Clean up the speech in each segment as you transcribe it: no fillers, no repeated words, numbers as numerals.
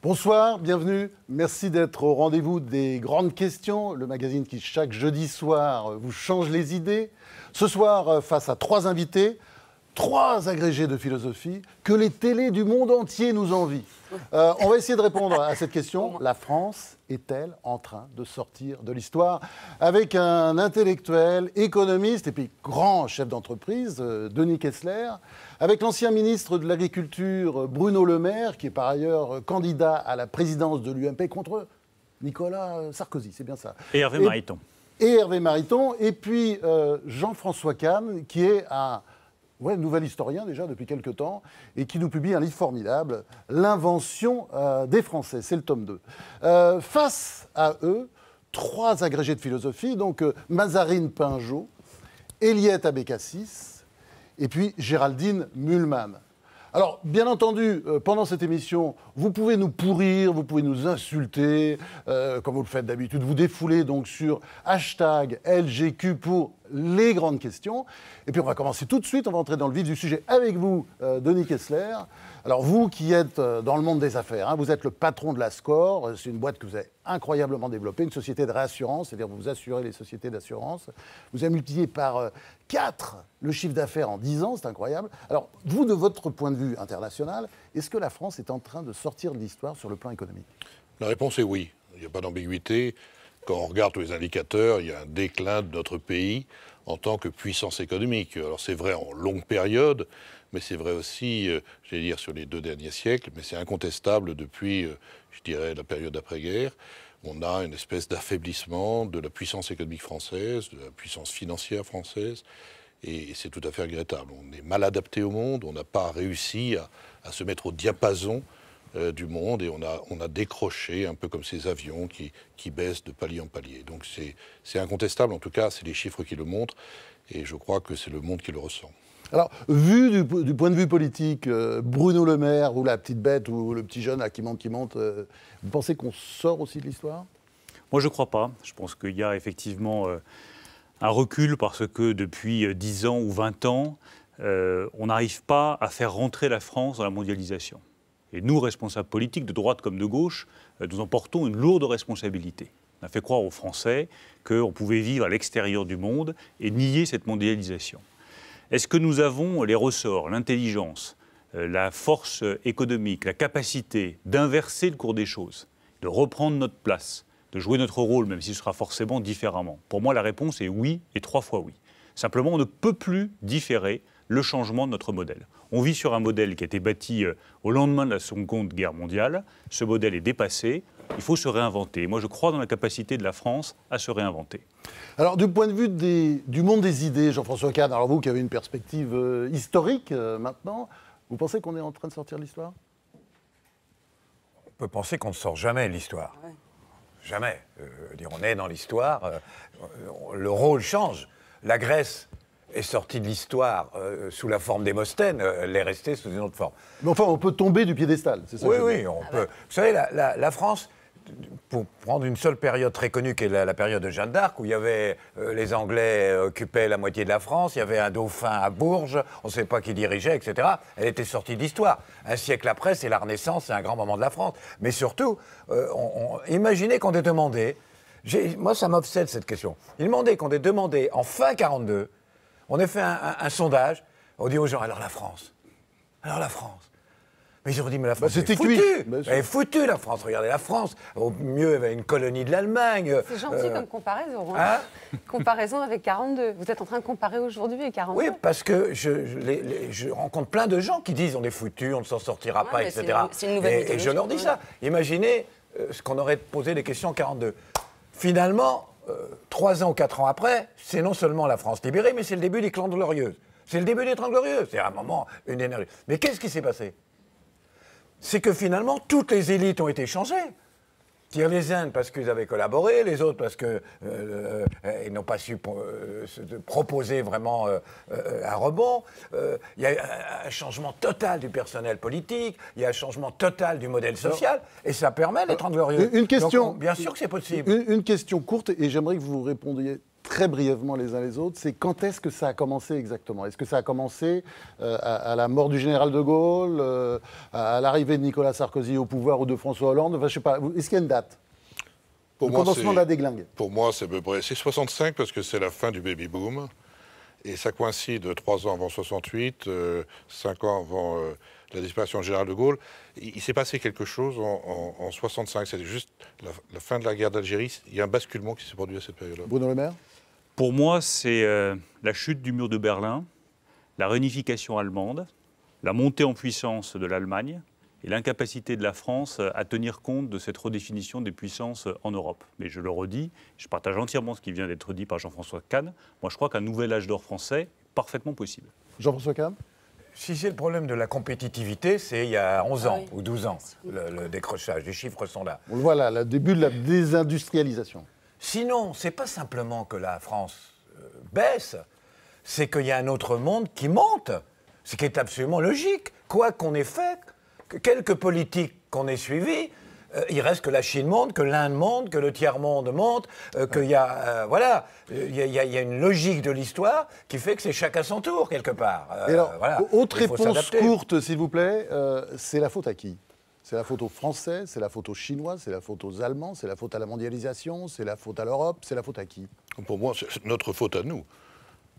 Bonsoir, bienvenue. Merci d'être au rendez-vous des grandes questions, le magazine qui, chaque jeudi soir, vous change les idées. Ce soir, face à 3 invités, 3 agrégés de philosophie, que les télés du monde entier nous envient. On va essayer de répondre à cette question. La France est-elle en train de sortir de l'histoire? Avec un intellectuel, économiste et puis grand chef d'entreprise, Denis Kessler, avec l'ancien ministre de l'Agriculture, Bruno Le Maire, qui est par ailleurs candidat à la présidence de l'UMP contre Nicolas Sarkozy, c'est bien ça. Et Hervé Mariton. Et Hervé Mariton, et puis Jean-François Kahn, qui est un nouvel historien déjà depuis quelques temps, et qui nous publie un livre formidable, L'invention des Français, c'est le tome 2. Face à eux, 3 agrégés de philosophie, donc Mazarine Pinjot, Eliette Abécassis, et puis Géraldine Mühlmann. Alors, bien entendu, pendant cette émission, vous pouvez nous pourrir, vous pouvez nous insulter, comme vous le faites d'habitude, vous défouler donc sur #LGQ pour les grandes questions. Et puis on va commencer tout de suite, on va entrer dans le vif du sujet avec vous, Denis Kessler. Alors vous qui êtes dans le monde des affaires, hein, vous êtes le patron de la SCOR, c'est une boîte que vous avez incroyablement développée, une société de réassurance, c'est-à-dire vous assurez les sociétés d'assurance. Vous avez multiplié par 4 le chiffre d'affaires en 10 ans, c'est incroyable. Alors vous, de votre point de vue international, est-ce que la France est en train de sortir de l'histoire sur le plan économique? La réponse est oui, il n'y a pas d'ambiguïté. Quand on regarde tous les indicateurs, il y a un déclin de notre pays en tant que puissance économique. Alors c'est vrai en longue période, mais c'est vrai aussi, j'allais dire, sur les 2 derniers siècles, mais c'est incontestable depuis, je dirais, la période d'après-guerre. On a une espèce d'affaiblissement de la puissance économique française, de la puissance financière française, et c'est tout à fait regrettable. On est mal adapté au monde, on n'a pas réussi à se mettre au diapason du monde, et on a décroché un peu comme ces avions qui baissent de palier en palier. Donc c'est incontestable, en tout cas, c'est les chiffres qui le montrent, et je crois que c'est le monde qui le ressent. Alors, vu du point de vue politique, Bruno Le Maire, ou la petite bête, ou le petit jeune là, qui monte, vous pensez qu'on sort aussi de l'histoire? Moi, je ne crois pas. Je pense qu'il y a effectivement un recul parce que depuis 10 ans ou 20 ans, on n'arrive pas à faire rentrer la France dans la mondialisation. Et nous, responsables politiques, de droite comme de gauche, nous en portons une lourde responsabilité. On a fait croire aux Français qu'on pouvait vivre à l'extérieur du monde et nier cette mondialisation. Est-ce que nous avons les ressorts, l'intelligence, la force économique, la capacité d'inverser le cours des choses, de reprendre notre place, de jouer notre rôle, même si ce sera forcément différemment? Pour moi, la réponse est oui et 3 fois oui. Simplement, on ne peut plus différer le changement de notre modèle. On vit sur un modèle qui a été bâti au lendemain de la Seconde Guerre mondiale. Ce modèle est dépassé. Il faut se réinventer. Moi, je crois dans la capacité de la France à se réinventer. Alors, du point de vue du monde des idées, Jean-François Kahn, alors vous qui avez une perspective historique maintenant, vous pensez qu'on est en train de sortir de l'histoire? On peut penser qu'on ne sort jamais de l'histoire. Ouais. Jamais. On est dans l'histoire, le rôle change. La Grèce est sortie de l'histoire sous la forme Démosthène, elle est restée sous une autre forme. Mais enfin, on peut tomber du piédestal, c'est ça? Oui, on peut. Vous savez, la France, pour prendre une seule période très connue, qui est la période de Jeanne d'Arc, où il y avait les Anglais occupaient la moitié de la France, il y avait un dauphin à Bourges, on ne sait pas qui dirigeait, etc. Elle était sortie de l'histoire. Un siècle après, c'est la Renaissance, c'est un grand moment de la France. Mais surtout, imaginez qu'on ait demandé, moi ça m'obsède cette question, qu'on ait demandé en fin 42, on a fait un sondage, on dit aux gens, alors la France. Mais ils ont dit, mais la France, c'était foutue. Elle est foutue, la France. Regardez la France. Au mieux, elle avait une colonie de l'Allemagne. C'est gentil comme comparaison. Hein. Comparaison avec 42. Vous êtes en train de comparer aujourd'hui avec 42. Oui, parce que je rencontre plein de gens qui disent, on est foutus, on ne s'en sortira pas, etc. C'est une nouvelle mythologie. Et je leur dis ça. Imaginez ce qu'on aurait posé des questions en 42. Finalement, 3 ans ou 4 ans après, c'est non seulement la France libérée, mais c'est le début des Trente Glorieuses. C'est le début des Trente Glorieuses. C'est un moment, une énergie. Mais qu'est-ce qui s'est passé? C'est que finalement, toutes les élites ont été changées. C'est-à-dire les uns parce qu'ils avaient collaboré, les autres parce qu'ils n'ont pas su proposer vraiment un rebond. Il y a un changement total du personnel politique, il y a un changement total du modèle social, et ça permet d'être glorieux. Une question. Donc, bien sûr que c'est possible. Une question courte, et j'aimerais que vous répondiez très brièvement les uns les autres, c'est quand est-ce que ça a commencé exactement? Est-ce que ça a commencé à la mort du général de Gaulle, à l'arrivée de Nicolas Sarkozy au pouvoir ou de François Hollande? Enfin, je sais pas. Est-ce qu'il y a une date? Le commencement de la déglingue. Pour moi, c'est à peu près... C'est 65 parce que c'est la fin du baby-boom. Et ça coïncide 3 ans avant 68, 5 ans avant la disparition du général de Gaulle. Il s'est passé quelque chose en 65. C'était juste la fin de la guerre d'Algérie. Il y a un basculement qui s'est produit à cette période-là. Bruno Le Maire? Pour moi, c'est la chute du mur de Berlin, la réunification allemande, la montée en puissance de l'Allemagne et l'incapacité de la France à tenir compte de cette redéfinition des puissances en Europe. Mais je le redis, je partage entièrement ce qui vient d'être dit par Jean-François Kahn. Moi, je crois qu'un nouvel âge d'or français est parfaitement possible. Jean-François Kahn? Si c'est le problème de la compétitivité, c'est il y a 11 ans oui. ou 12 ans, le décrochage. Les chiffres sont là. On le voit là, le début de la désindustrialisation. Sinon, c'est pas simplement que la France baisse, c'est qu'il y a un autre monde qui monte, ce qui est absolument logique. Quoi qu'on ait fait, quelques politiques qu'on ait suivies, il reste que la Chine monte, que l'Inde monte, que le tiers-monde monte, qu'il y a, voilà, il y a une logique de l'histoire qui fait que c'est chacun son tour, quelque part. Et alors, voilà. autre Il faut réponse s'adapter. courte, s'il vous plaît, c'est la faute à qui? C'est la faute aux Français, c'est la faute aux Chinois, c'est la faute aux Allemands, c'est la faute à la mondialisation, c'est la faute à l'Europe, c'est la faute à qui? Pour moi, c'est notre faute à nous.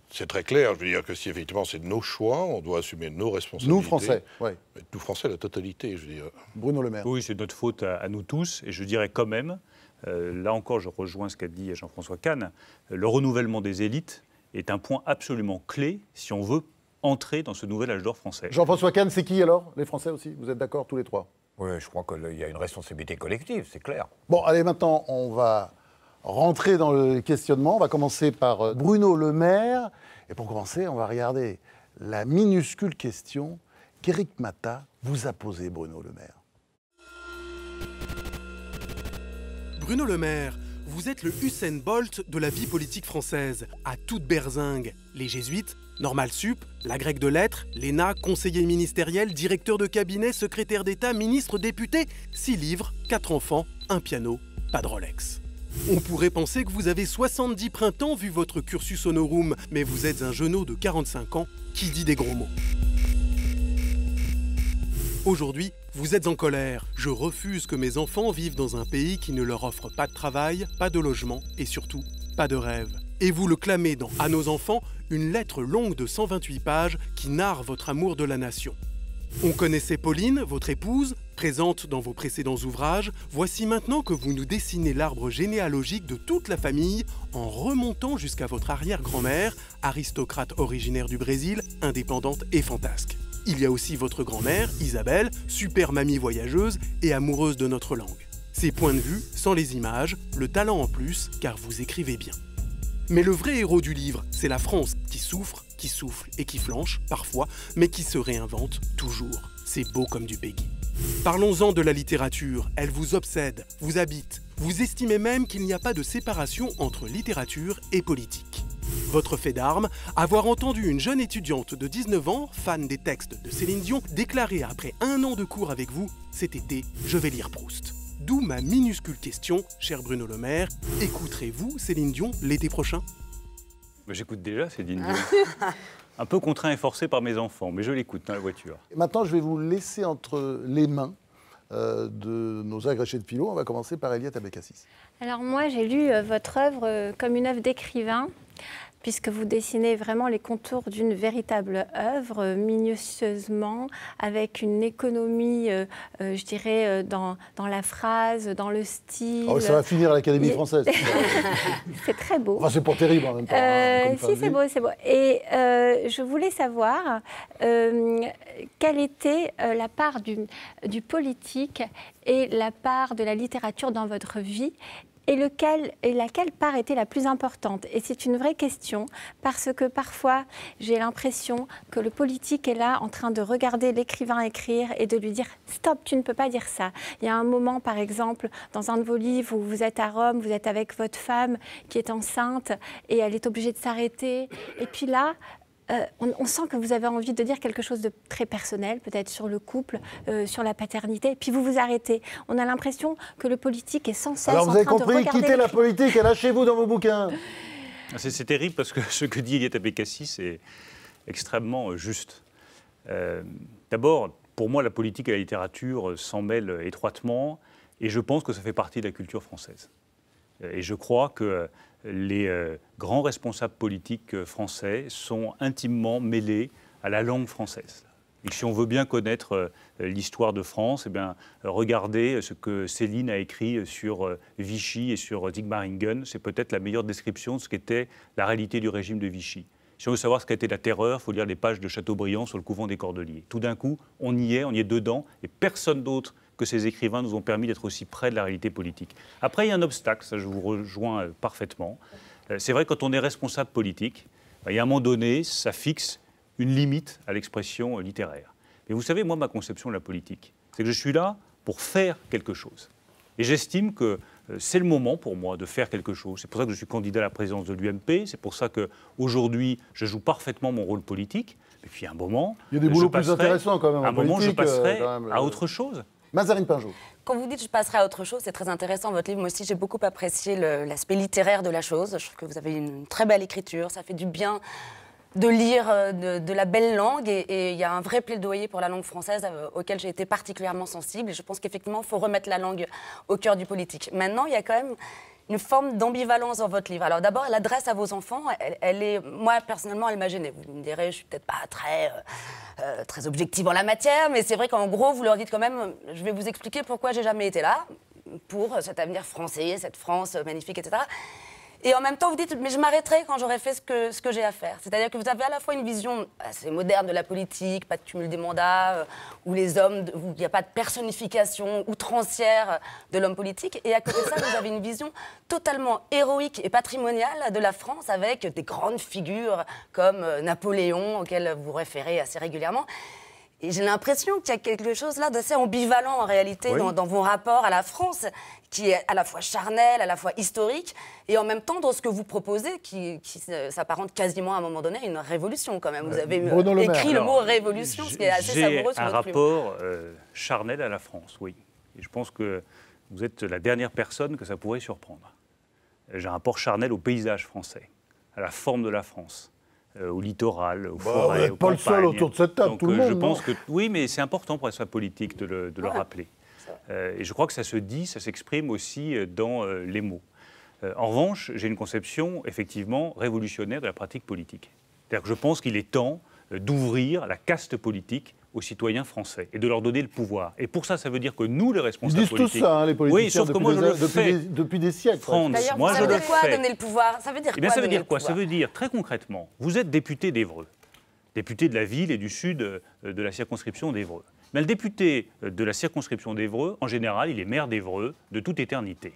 C'est très clair. Je veux dire que si effectivement c'est nos choix, on doit assumer nos responsabilités. Nous, Français, oui. Nous, Français, la totalité, je veux dire. Bruno Le Maire. Oui, c'est notre faute à nous tous. Et je dirais quand même, là encore, je rejoins ce qu'a dit Jean-François Kahn, le renouvellement des élites est un point absolument clé si on veut entrer dans ce nouvel âge d'or français. Jean-François Kahn, c'est qui alors? Les Français aussi? Vous êtes d'accord tous les trois? Oui, je crois qu'il y a une responsabilité collective, c'est clair. Bon, allez, maintenant, on va rentrer dans le questionnement. On va commencer par Bruno Le Maire. Et pour commencer, on va regarder la minuscule question qu'Éric Mata vous a posée, Bruno Le Maire. Bruno Le Maire, vous êtes le Usain Bolt de la vie politique française, à toute berzingue. Les jésuites, Normal Sup, la grecque de lettres, l'ENA, conseiller ministériel, directeur de cabinet, secrétaire d'État, ministre, député, 6 livres, 4 enfants, un piano, pas de Rolex. On pourrait penser que vous avez 70 printemps vu votre cursus honorum, mais vous êtes un jeuneau de 45 ans qui dit des gros mots. Aujourd'hui, vous êtes en colère. Je refuse que mes enfants vivent dans un pays qui ne leur offre pas de travail, pas de logement et surtout pas de rêve. Et vous le clamez dans À nos enfants, une lettre longue de 128 pages qui narre votre amour de la nation. On connaissait Pauline, votre épouse, présente dans vos précédents ouvrages. Voici maintenant que vous nous dessinez l'arbre généalogique de toute la famille en remontant jusqu'à votre arrière-grand-mère, aristocrate originaire du Brésil, indépendante et fantasque. Il y a aussi votre grand-mère, Isabelle, super mamie voyageuse et amoureuse de notre langue. Ces points de vue, sans les images, le talent en plus, car vous écrivez bien. Mais le vrai héros du livre, c'est la France qui souffre, qui souffle et qui flanche, parfois, mais qui se réinvente toujours. C'est beau comme du Peggy. Parlons-en de la littérature, elle vous obsède, vous habite. Vous estimez même qu'il n'y a pas de séparation entre littérature et politique. Votre fait d'armes, avoir entendu une jeune étudiante de 19 ans, fan des textes de Céline Dion, déclarer après 1 an de cours avec vous, cet été, je vais lire Proust. D'où ma minuscule question, cher Bruno Le Maire, écouterez-vous Céline Dion l'été prochain? J'écoute déjà Céline Dion. Un peu contraint et forcé par mes enfants, mais je l'écoute dans la voiture. Et maintenant, je vais vous laisser entre les mains de nos agrégés de philo. On va commencer par Eliette Abécassis. Alors moi, j'ai lu votre œuvre comme une œuvre d'écrivain, puisque vous dessinez vraiment les contours d'une véritable œuvre, minutieusement, avec une économie, je dirais, dans la phrase, dans le style. Oh, ça va finir à l'Académie française. C'est très beau. Enfin, c'est pour terrible en même temps. Si, c'est beau, c'est beau. Et je voulais savoir quelle était la part du politique et la part de la littérature dans votre vie, et laquelle part était la plus importante. Et c'est une vraie question, parce que parfois, j'ai l'impression que le politique est là en train de regarder l'écrivain écrire et de lui dire « Stop, tu ne peux pas dire ça ». Il y a un moment, par exemple, dans un de vos livres où vous êtes à Rome, vous êtes avec votre femme qui est enceinte et elle est obligée de s'arrêter. Et puis là, on sent que vous avez envie de dire quelque chose de très personnel, peut-être sur le couple, sur la paternité, puis vous vous arrêtez. On a l'impression que le politique est sans cesse en train de regarder... Alors vous avez compris, quittez la politique et lâchez-vous dans vos bouquins. C'est terrible parce que ce que dit Eliette Abékassi, c'est extrêmement juste. D'abord, pour moi, la politique et la littérature s'en mêlent étroitement et je pense que ça fait partie de la culture française. Et je crois que les grands responsables politiques français sont intimement mêlés à la langue française. Et si on veut bien connaître l'histoire de France, eh bien, regardez ce que Céline a écrit sur Vichy et sur Sigmaringen. C'est peut-être la meilleure description de ce qu'était la réalité du régime de Vichy. Si on veut savoir ce qu'a été la terreur, il faut lire les pages de Chateaubriand sur le couvent des Cordeliers. Tout d'un coup, on y est dedans, et personne d'autre que ces écrivains nous ont permis d'être aussi près de la réalité politique. Après, il y a un obstacle, ça je vous rejoins parfaitement. C'est vrai, quand on est responsable politique, il y a un moment donné, ça fixe une limite à l'expression littéraire. Mais vous savez, moi, ma conception de la politique, c'est que je suis là pour faire quelque chose. Et j'estime que c'est le moment pour moi de faire quelque chose. C'est pour ça que je suis candidat à la présidence de l'UMP, c'est pour ça qu'aujourd'hui, je joue parfaitement mon rôle politique. Et puis, à un moment, il y a des boulots plus intéressants quand même. À un moment, je passerai à autre chose. Mazarine Pinjot. Quand vous dites je passerai à autre chose, c'est très intéressant votre livre. Moi aussi, j'ai beaucoup apprécié l'aspect littéraire de la chose. Je trouve que vous avez une très belle écriture. Ça fait du bien de lire de la belle langue et il y a un vrai plaidoyer pour la langue française auquel j'ai été particulièrement sensible et je pense qu'effectivement il faut remettre la langue au cœur du politique. Maintenant, il y a quand même une forme d'ambivalence dans votre livre. Alors d'abord, l'adresse à vos enfants, elle est, moi personnellement, elle m'a gênée. Vous me direz, je suis peut-être pas très objective en la matière, mais c'est vrai qu'en gros, vous leur dites quand même, je vais vous expliquer pourquoi j'ai jamais été là, pour cet avenir français, cette France magnifique, etc. Et en même temps, vous dites, mais je m'arrêterai quand j'aurai fait ce que j'ai à faire. C'est-à-dire que vous avez à la fois une vision assez moderne de la politique, pas de cumul des mandats, où les hommes, où il n'y a pas de personnification outrancière de l'homme politique. Et à côté de ça, vous avez une vision totalement héroïque et patrimoniale de la France, avec des grandes figures comme Napoléon, auxquelles vous référez assez régulièrement. Et j'ai l'impression qu'il y a quelque chose là d'assez ambivalent en réalité dans vos rapports à la France, qui est à la fois charnel, à la fois historique, et en même temps dans ce que vous proposez, qui s'apparente quasiment à un moment donné à une révolution quand même. Vous avez écrit le mot révolution, ce qui est assez savoureux sur votre plume. J'ai un rapport charnel à la France, oui. Et je pense que vous êtes la dernière personne que ça pourrait surprendre. J'ai un rapport charnel au paysage français, à la forme de la France. Au littoral, aux forêts, aux campagnes. Pas le seul autour de cette table, donc, tout le monde. Je pense que, oui, mais c'est important pour la sphère politique de le rappeler. Et je crois que ça se dit, ça s'exprime aussi dans les mots. En revanche, j'ai une conception effectivement révolutionnaire de la pratique politique. C'est-à-dire que je pense qu'il est temps d'ouvrir la caste politique aux citoyens français et de leur donner le pouvoir. Et pour ça, ça veut dire que nous, les responsables politiques... Ils disent tout ça, hein, les politiciens, oui, sauf que moi, je le fais. Depuis des siècles. France, moi, ça veut dire quoi, donner le pouvoir? Ça veut dire quoi, ça veut dire quoi? Ça veut dire, très concrètement, vous êtes député d'Évreux, député de la ville et du sud de la circonscription d'Évreux. Mais le député de la circonscription d'Évreux, en général, il est maire d'Évreux de toute éternité.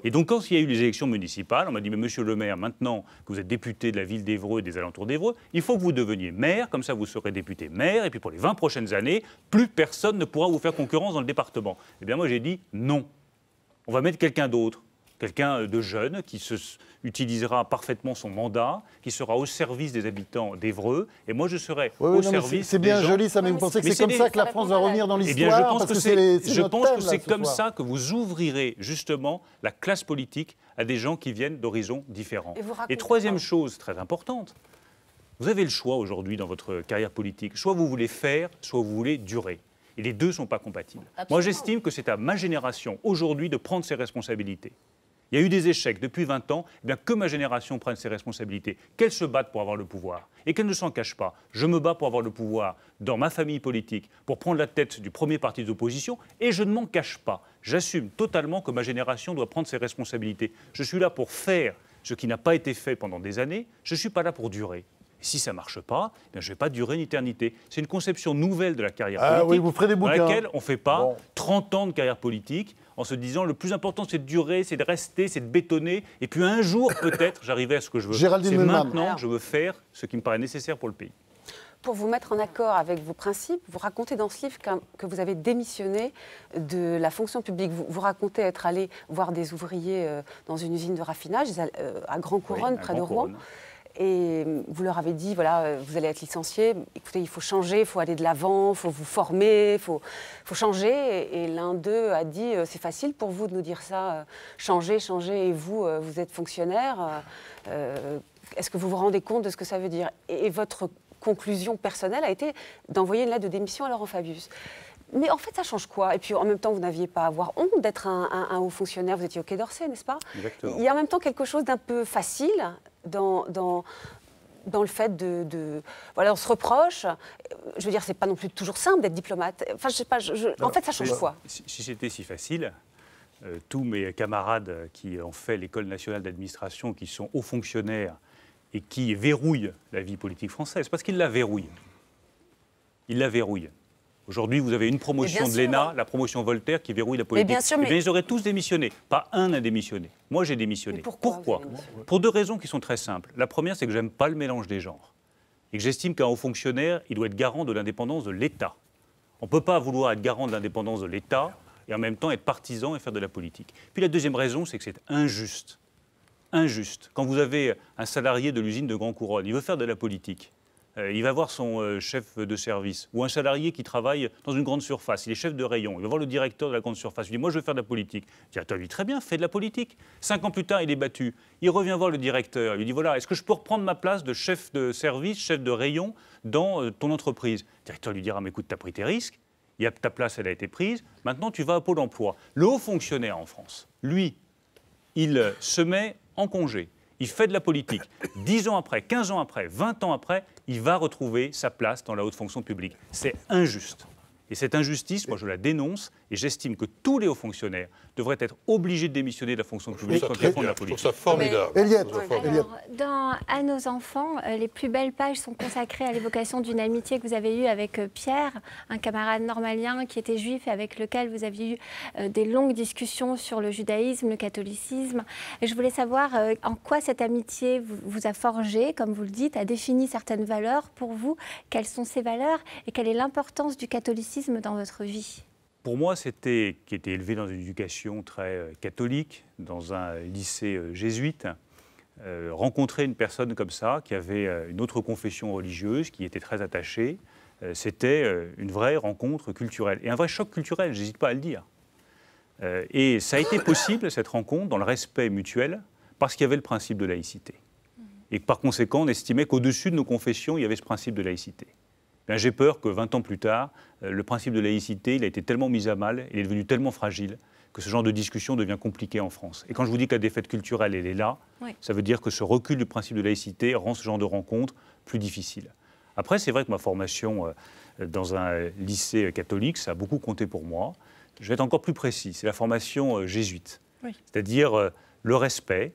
Et donc, quand il y a eu les élections municipales, on m'a dit, mais monsieur le maire, maintenant que vous êtes député de la ville d'Évreux et des alentours d'Évreux, il faut que vous deveniez maire, comme ça vous serez député maire, et puis pour les 20 prochaines années, plus personne ne pourra vous faire concurrence dans le département. Eh bien, moi, j'ai dit non. On va mettre quelqu'un d'autre, quelqu'un de jeune qui utilisera parfaitement son mandat, qui sera au service des habitants d'Évreux, et moi je serai au service. C'est bien des gens. joli, ça, mais vous pensez que c'est comme ça que la France va revenir dans l'histoire? Eh bien, je pense que c'est comme ça que vous ouvrirez justement la classe politique à des gens qui viennent d'horizons différents. Et troisième chose très importante, vous avez le choix aujourd'hui dans votre carrière politique. Soit vous voulez faire, soit vous voulez durer. Et les deux ne sont pas compatibles. Absolument. Moi, j'estime que c'est à ma génération, aujourd'hui, de prendre ses responsabilités. Il y a eu des échecs depuis 20 ans, eh bien que ma génération prenne ses responsabilités, qu'elle se batte pour avoir le pouvoir, et qu'elle ne s'en cache pas. Je me bats pour avoir le pouvoir dans ma famille politique, pour prendre la tête du premier parti d'opposition, et je ne m'en cache pas. J'assume totalement que ma génération doit prendre ses responsabilités. Je suis là pour faire ce qui n'a pas été fait pendant des années, je ne suis pas là pour durer. Et si ça ne marche pas, eh bien, je ne vais pas durer une éternité. C'est une conception nouvelle de la carrière politique, oui, vous ferez des bouquins, dans laquelle on ne fait pas 30 ans de carrière politique en se disant le plus important c'est de durer, c'est de rester, c'est de bétonner, et puis un jour peut-être j'arriverai à ce que je veux. C'est maintenant que je veux faire ce qui me paraît nécessaire pour le pays. Pour vous mettre en accord avec vos principes, vous racontez dans ce livre que vous avez démissionné de la fonction publique. Vous racontez être allé voir des ouvriers dans une usine de raffinage à Grand Couronne, près de Rouen. Et vous leur avez dit, voilà, vous allez être licencié, écoutez, il faut changer, il faut aller de l'avant, il faut vous former, il faut changer. Et l'un d'eux a dit, c'est facile pour vous de nous dire ça, changer, et vous, vous êtes fonctionnaire. Est-ce que vous vous rendez compte de ce que ça veut dire? Et votre conclusion personnelle a été d'envoyer une lettre de démission à Laurent Fabius. Mais en fait, ça change quoi? Et puis en même temps, vous n'aviez pas à avoir honte d'être un haut fonctionnaire, vous étiez au Quai d'Orsay, n'est-ce pas? Exactement. Il y a en même temps quelque chose d'un peu facile dans le fait voilà, on se reproche. Je veux dire, c'est pas non plus toujours simple d'être diplomate. Enfin, je sais pas, en fait, ça change quoi? Si c'était si facile, tous mes camarades qui ont fait l'École nationale d'administration, qui sont hauts fonctionnaires et qui verrouillent la vie politique française, parce qu'ils la verrouillent. Ils la verrouillent. Aujourd'hui, vous avez une promotion de l'ENA, la promotion Voltaire, qui verrouille la politique. Bien sûr, mais... ils auraient tous démissionné. Pas un n'a démissionné. Moi, j'ai démissionné. Pourquoi? Pour deux raisons qui sont très simples. La première, c'est que je n'aime pas le mélange des genres. Et que j'estime qu'un haut fonctionnaire, il doit être garant de l'indépendance de l'État. On ne peut pas vouloir être garant de l'indépendance de l'État et en même temps être partisan et faire de la politique. Puis la deuxième raison, c'est que c'est injuste. Injuste. Quand vous avez un salarié de l'usine de Grand Couronne, il veut faire de la politique. Il va voir son chef de service, ou un salarié qui travaille dans une grande surface, il est chef de rayon, il va voir le directeur de la grande surface, il dit « moi je veux faire de la politique ». Le directeur lui dit « très bien, fais de la politique ». 5 ans plus tard, il est battu, il revient voir le directeur, il lui dit « voilà, est-ce que je peux reprendre ma place de chef de service, chef de rayon dans ton entreprise ?» Le directeur lui dira « mais écoute, tu as pris tes risques, ta place elle a été prise, maintenant tu vas à Pôle emploi ». Le haut fonctionnaire en France, lui, il se met en congé. Il fait de la politique. 10 ans après, 15 ans après, 20 ans après, il va retrouver sa place dans la haute fonction publique. C'est injuste. Et cette injustice, moi, je la dénonce et j'estime que tous les hauts fonctionnaires devraient être obligés de démissionner de la fonction publique quand ils font de la politique. Je trouve ça formidable. Alors, À nos enfants, les plus belles pages sont consacrées à l'évocation d'une amitié que vous avez eue avec Pierre, un camarade normalien qui était juif et avec lequel vous aviez eu des longues discussions sur le judaïsme, le catholicisme. Et je voulais savoir en quoi cette amitié vous a forgé, comme vous le dites, a défini certaines valeurs pour vous. Quelles sont ces valeurs et quelle est l'importance du catholicisme dans votre vie? Pour moi, qui était élevé dans une éducation très catholique, dans un lycée jésuite, rencontrer une personne comme ça, qui avait une autre confession religieuse, qui était très attachée, c'était une vraie rencontre culturelle. Et un vrai choc culturel, je n'hésite pas à le dire. Et ça a été possible, cette rencontre, dans le respect mutuel, parce qu'il y avait le principe de laïcité. Et que par conséquent, on estimait qu'au-dessus de nos confessions, il y avait ce principe de laïcité. J'ai peur que 20 ans plus tard, le principe de laïcité, il a été tellement mis à mal, il est devenu tellement fragile, que ce genre de discussion devient compliqué en France. Et quand je vous dis que la défaite culturelle, elle est là, ça veut dire que ce recul du principe de laïcité rend ce genre de rencontre plus difficile. Après, c'est vrai que ma formation dans un lycée catholique, ça a beaucoup compté pour moi. Je vais être encore plus précis, c'est la formation jésuite. C'est-à-dire le respect,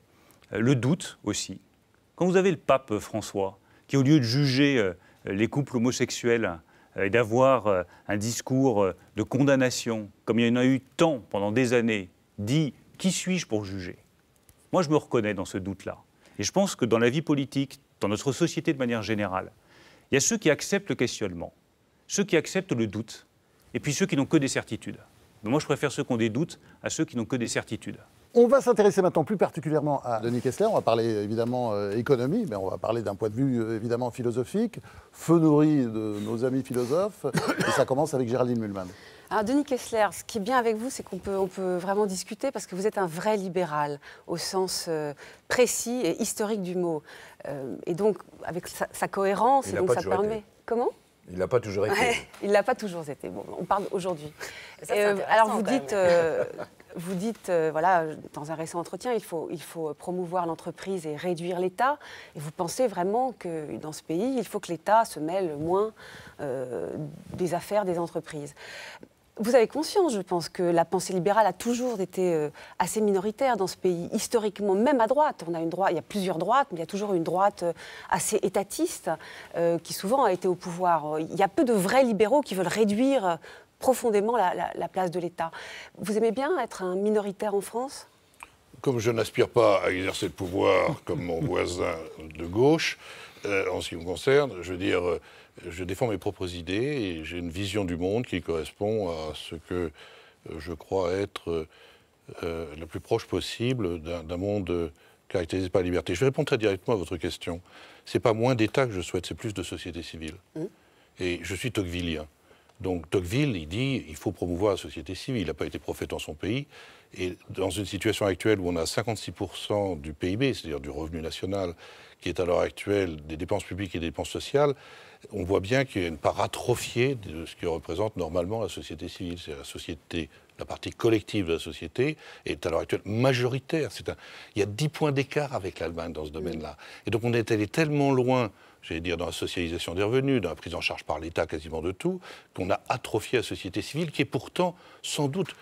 le doute aussi. Quand vous avez le pape François, qui au lieu de juger les couples homosexuels et d'avoir un discours de condamnation, comme il y en a eu tant pendant des années, dit « qui suis-je pour juger ?» Moi, je me reconnais dans ce doute-là. Et je pense que dans la vie politique, dans notre société de manière générale, il y a ceux qui acceptent le questionnement, ceux qui acceptent le doute, et puis ceux qui n'ont que des certitudes. Mais moi, je préfère ceux qui ont des doutes à ceux qui n'ont que des certitudes. On va s'intéresser maintenant plus particulièrement à Denis Kessler. On va parler évidemment économie, mais on va parler d'un point de vue évidemment philosophique, feu nourri de nos amis philosophes. Et ça commence avec Géraldine Mühlmann. Alors Denis Kessler, ce qui est bien avec vous, c'est qu'on peut vraiment discuter parce que vous êtes un vrai libéral au sens précis et historique du mot. Et donc, avec sa cohérence, et donc ça permet... Été. Comment ? Il n'a pas toujours été. Ouais, il ne l'a pas toujours été. Bon, on parle aujourd'hui. Alors vous dites, voilà, dans un récent entretien, il faut promouvoir l'entreprise et réduire l'État. Et vous pensez vraiment que dans ce pays, il faut que l'État se mêle moins des affaires des entreprises. Vous avez conscience, je pense, que la pensée libérale a toujours été assez minoritaire dans ce pays, historiquement, même à droite. Il y a plusieurs droites, mais il y a toujours une droite assez étatiste qui souvent a été au pouvoir. Il y a peu de vrais libéraux qui veulent réduire profondément la place de l'État. Vous aimez bien être un minoritaire en France ? Comme je n'aspire pas à exercer le pouvoir comme mon voisin de gauche, en ce qui me concerne, je veux dire, je défends mes propres idées et j'ai une vision du monde qui correspond à ce que je crois être la plus proche possible d'un monde caractérisé par la liberté. Je vais répondre très directement à votre question. Ce n'est pas moins d'État que je souhaite, c'est plus de société civile. Et je suis tocquevillien. Donc Tocqueville, il dit il faut promouvoir la société civile. Il n'a pas été prophète dans son pays. Et dans une situation actuelle où on a 56% du PIB, c'est-à-dire du revenu national, qui est à l'heure actuelle des dépenses publiques et des dépenses sociales, on voit bien qu'il y a une part atrophiée de ce que représente normalement la société civile. C'est la société, la partie collective de la société est à l'heure actuelle majoritaire. Il y a 10 points d'écart avec l'Allemagne dans ce domaine-là. Et donc on est allé tellement loin, j'allais dire, dans la socialisation des revenus, dans la prise en charge par l'État quasiment de tout, qu'on a atrophié la société civile, qui est pourtant, sans doute,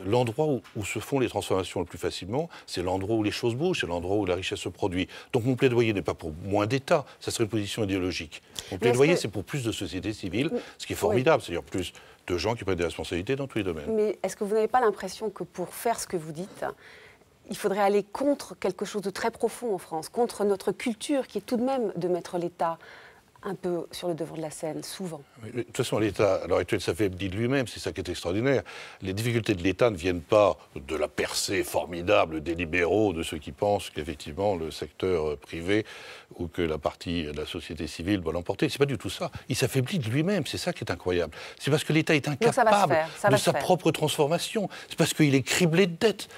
l'endroit où se font les transformations le plus facilement, c'est l'endroit où les choses bougent, c'est l'endroit où la richesse se produit. Donc mon plaidoyer n'est pas pour moins d'État, ça serait une position idéologique. Mon plaidoyer, c'est pour plus de société civile, ce qui est formidable, c'est-à-dire plus de gens qui prennent des responsabilités dans tous les domaines. Mais est-ce que vous n'avez pas l'impression que pour faire ce que vous dites, il faudrait aller contre quelque chose de très profond en France, contre notre culture qui est tout de même de mettre l'État un peu sur le devant de la scène, souvent. De toute façon, l'État, à l'heure actuelle, ça fait dit de lui-même, c'est ça qui est extraordinaire. Les difficultés de l'État ne viennent pas de la percée formidable des libéraux, de ceux qui pensent qu'effectivement le secteur privé ou que la partie de la société civile va l'emporter. C'est pas du tout ça. Il s'affaiblit de lui-même, c'est ça qui est incroyable. C'est parce que l'État est incapable de sa propre transformation. C'est parce qu'il est criblé de dettes,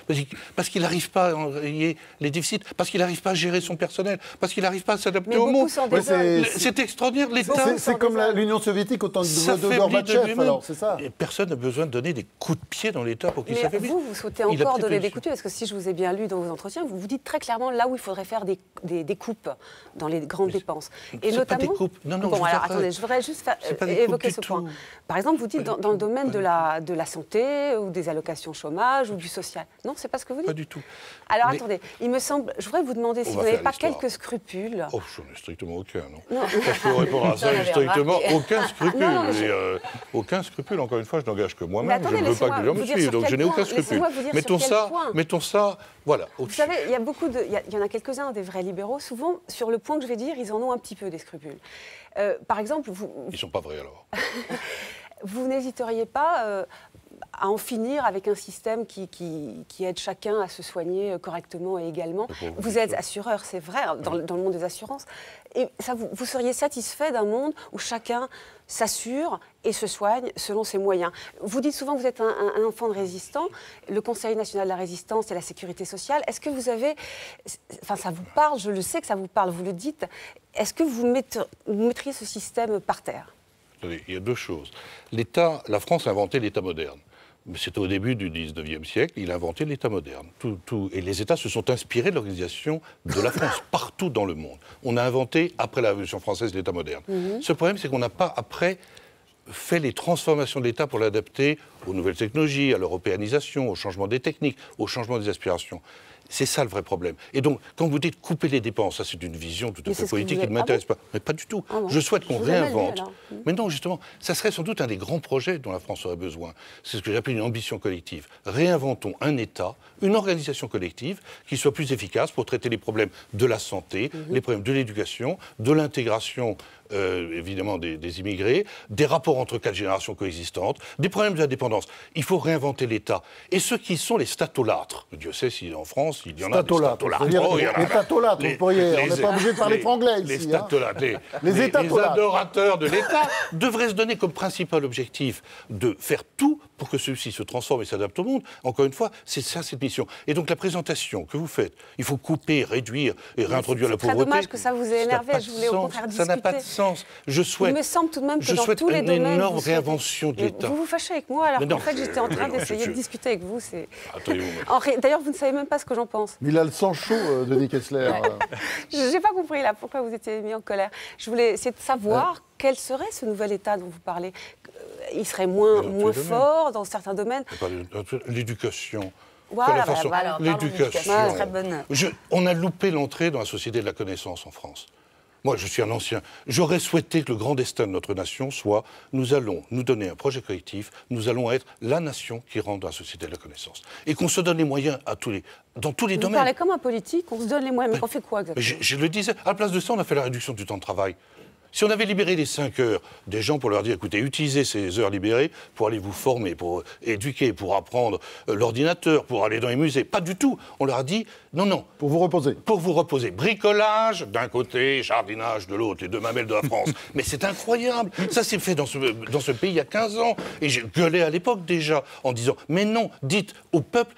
parce qu'il n'arrive pas à enrayer les déficits, parce qu'il n'arrive pas à gérer son personnel, parce qu'il n'arrive pas à s'adapter au monde. C'est extraordinaire, l'État. C'est comme l'Union soviétique au temps de Gorbatchev, alors, c'est ça. Et personne n'a besoin de donner des coups de pied dans l'État pour qu'il s'affaiblisse. Vous souhaitez encore donner des coups de pied, parce que si je vous ai bien lu dans vos entretiens, vous dites très clairement là où il faudrait faire des coupes dans les grandes dépenses. Et notamment... Pas des coupes. Non, bon, alors attendez, je voudrais juste évoquer ce point. Par exemple, vous dites dans le domaine de la santé, ou des allocations chômage, ou du social. Non, c'est pas ce que vous dites. Pas du tout. Alors attendez, il me semble, je voudrais vous demander si vous n'avez pas quelques scrupules. Oh, je n'en ai strictement aucun, non. Je peux répondre à ça, strictement aucun scrupule. Aucun scrupule, encore une fois, je n'engage que moi-même, je ne veux pas que les gens me suivent, donc je n'ai aucun scrupule. Mettons ça, voilà. Vous savez, il y en a quelques-uns des vrais libéraux, souvent, sur le point que je vais dire, ils en ont un petit peu des scrupules. Par exemple, Ils ne sont pas vrais, alors. Vous n'hésiteriez pas à en finir avec un système qui aide chacun à se soigner correctement et également. Vous êtes assureur, c'est vrai, dans le monde des assurances. Et ça, vous seriez satisfait d'un monde où chacun s'assure et se soigne selon ses moyens. Vous dites souvent que vous êtes un enfant de résistant. Le Conseil national de la résistance et la sécurité sociale, est-ce que vous avez... Enfin, ça vous parle, je le sais que ça vous parle, vous le dites. Est-ce que vous mettriez ce système par terre ? Il y a deux choses. La France a inventé l'État moderne. C'était au début du 19e siècle, il a inventé l'État moderne. Et les États se sont inspirés de l'organisation de la France, partout dans le monde. On a inventé, après la Révolution française, l'État moderne. Ce problème, c'est qu'on n'a pas, après, fait les transformations de l'État pour l'adapter aux nouvelles technologies, à l'européanisation, au changement des techniques, au changement des aspirations. C'est ça le vrai problème. Et donc, quand vous dites couper les dépenses, ça c'est une vision tout à fait politique qui ne m'intéresse pas. Mais pas du tout. Je souhaite qu'on réinvente. Mais non, justement, ça serait sans doute un des grands projets dont la France aurait besoin. C'est ce que j'appelle une ambition collective. Réinventons un État, une organisation collective qui soit plus efficace pour traiter les problèmes de la santé, les problèmes de l'éducation, de l'intégration évidemment des immigrés, des rapports entre 4 générations coexistantes, des problèmes de la dépendance. Il faut réinventer l'État. Et ceux qui sont les statolâtres, Dieu sait si en France, il y en a des statolâtres. Les statolâtres, on n'est pas obligé de parler franglais ici. Les statolâtres, les adorateurs de l'État devraient se donner comme principal objectif de faire tout pour que celui-ci se transforme et s'adapte au monde. Encore une fois, c'est ça cette mission. Et donc la présentation que vous faites, il faut couper, réduire et réintroduire la pauvreté. C'est dommage que ça vous ait énervé, je voulais au contraire discuter. Ça n'a pas de sens. Je souhaite, il me semble tout de même que dans tous les domaines... une énorme réinvention de l'État. Vous vous fâchez avec moi alors qu'en fait j'étais en train d'essayer de discuter avec vous. D'ailleurs, vous ne savez même pas ce que j'en pense. Mais il a le sang chaud, Denis Kessler. Je n'ai pas compris là pourquoi vous étiez mis en colère. Je voulais essayer de savoir quel serait ce nouvel État dont vous parlez. Il serait moins fort dans certains domaines. L'éducation. Voilà, l'éducation. Très bonne. On a loupé l'entrée dans la société de la connaissance en France. Moi, je suis un ancien. J'aurais souhaité que le grand destin de notre nation soit nous allons nous donner un projet collectif, nous allons être la nation qui rentre dans la société de la connaissance. Et qu'on se donne les moyens dans tous les domaines. Vous parlez comme un politique, on se donne les moyens, mais on fait quoi exactement ? Je le disais, à la place de ça, on a fait la réduction du temps de travail. Si on avait libéré les 5 heures des gens pour leur dire, écoutez, utilisez ces heures libérées pour aller vous former, pour éduquer, pour apprendre l'ordinateur, pour aller dans les musées. Pas du tout. On leur a dit, non. Pour vous reposer. Pour vous reposer. Bricolage d'un côté, jardinage de l'autre, les deux mamelles de la France. Mais c'est incroyable. Ça s'est fait dans ce pays il y a 15 ans. Et j'ai gueulé à l'époque déjà en disant, mais non, dites au peuple,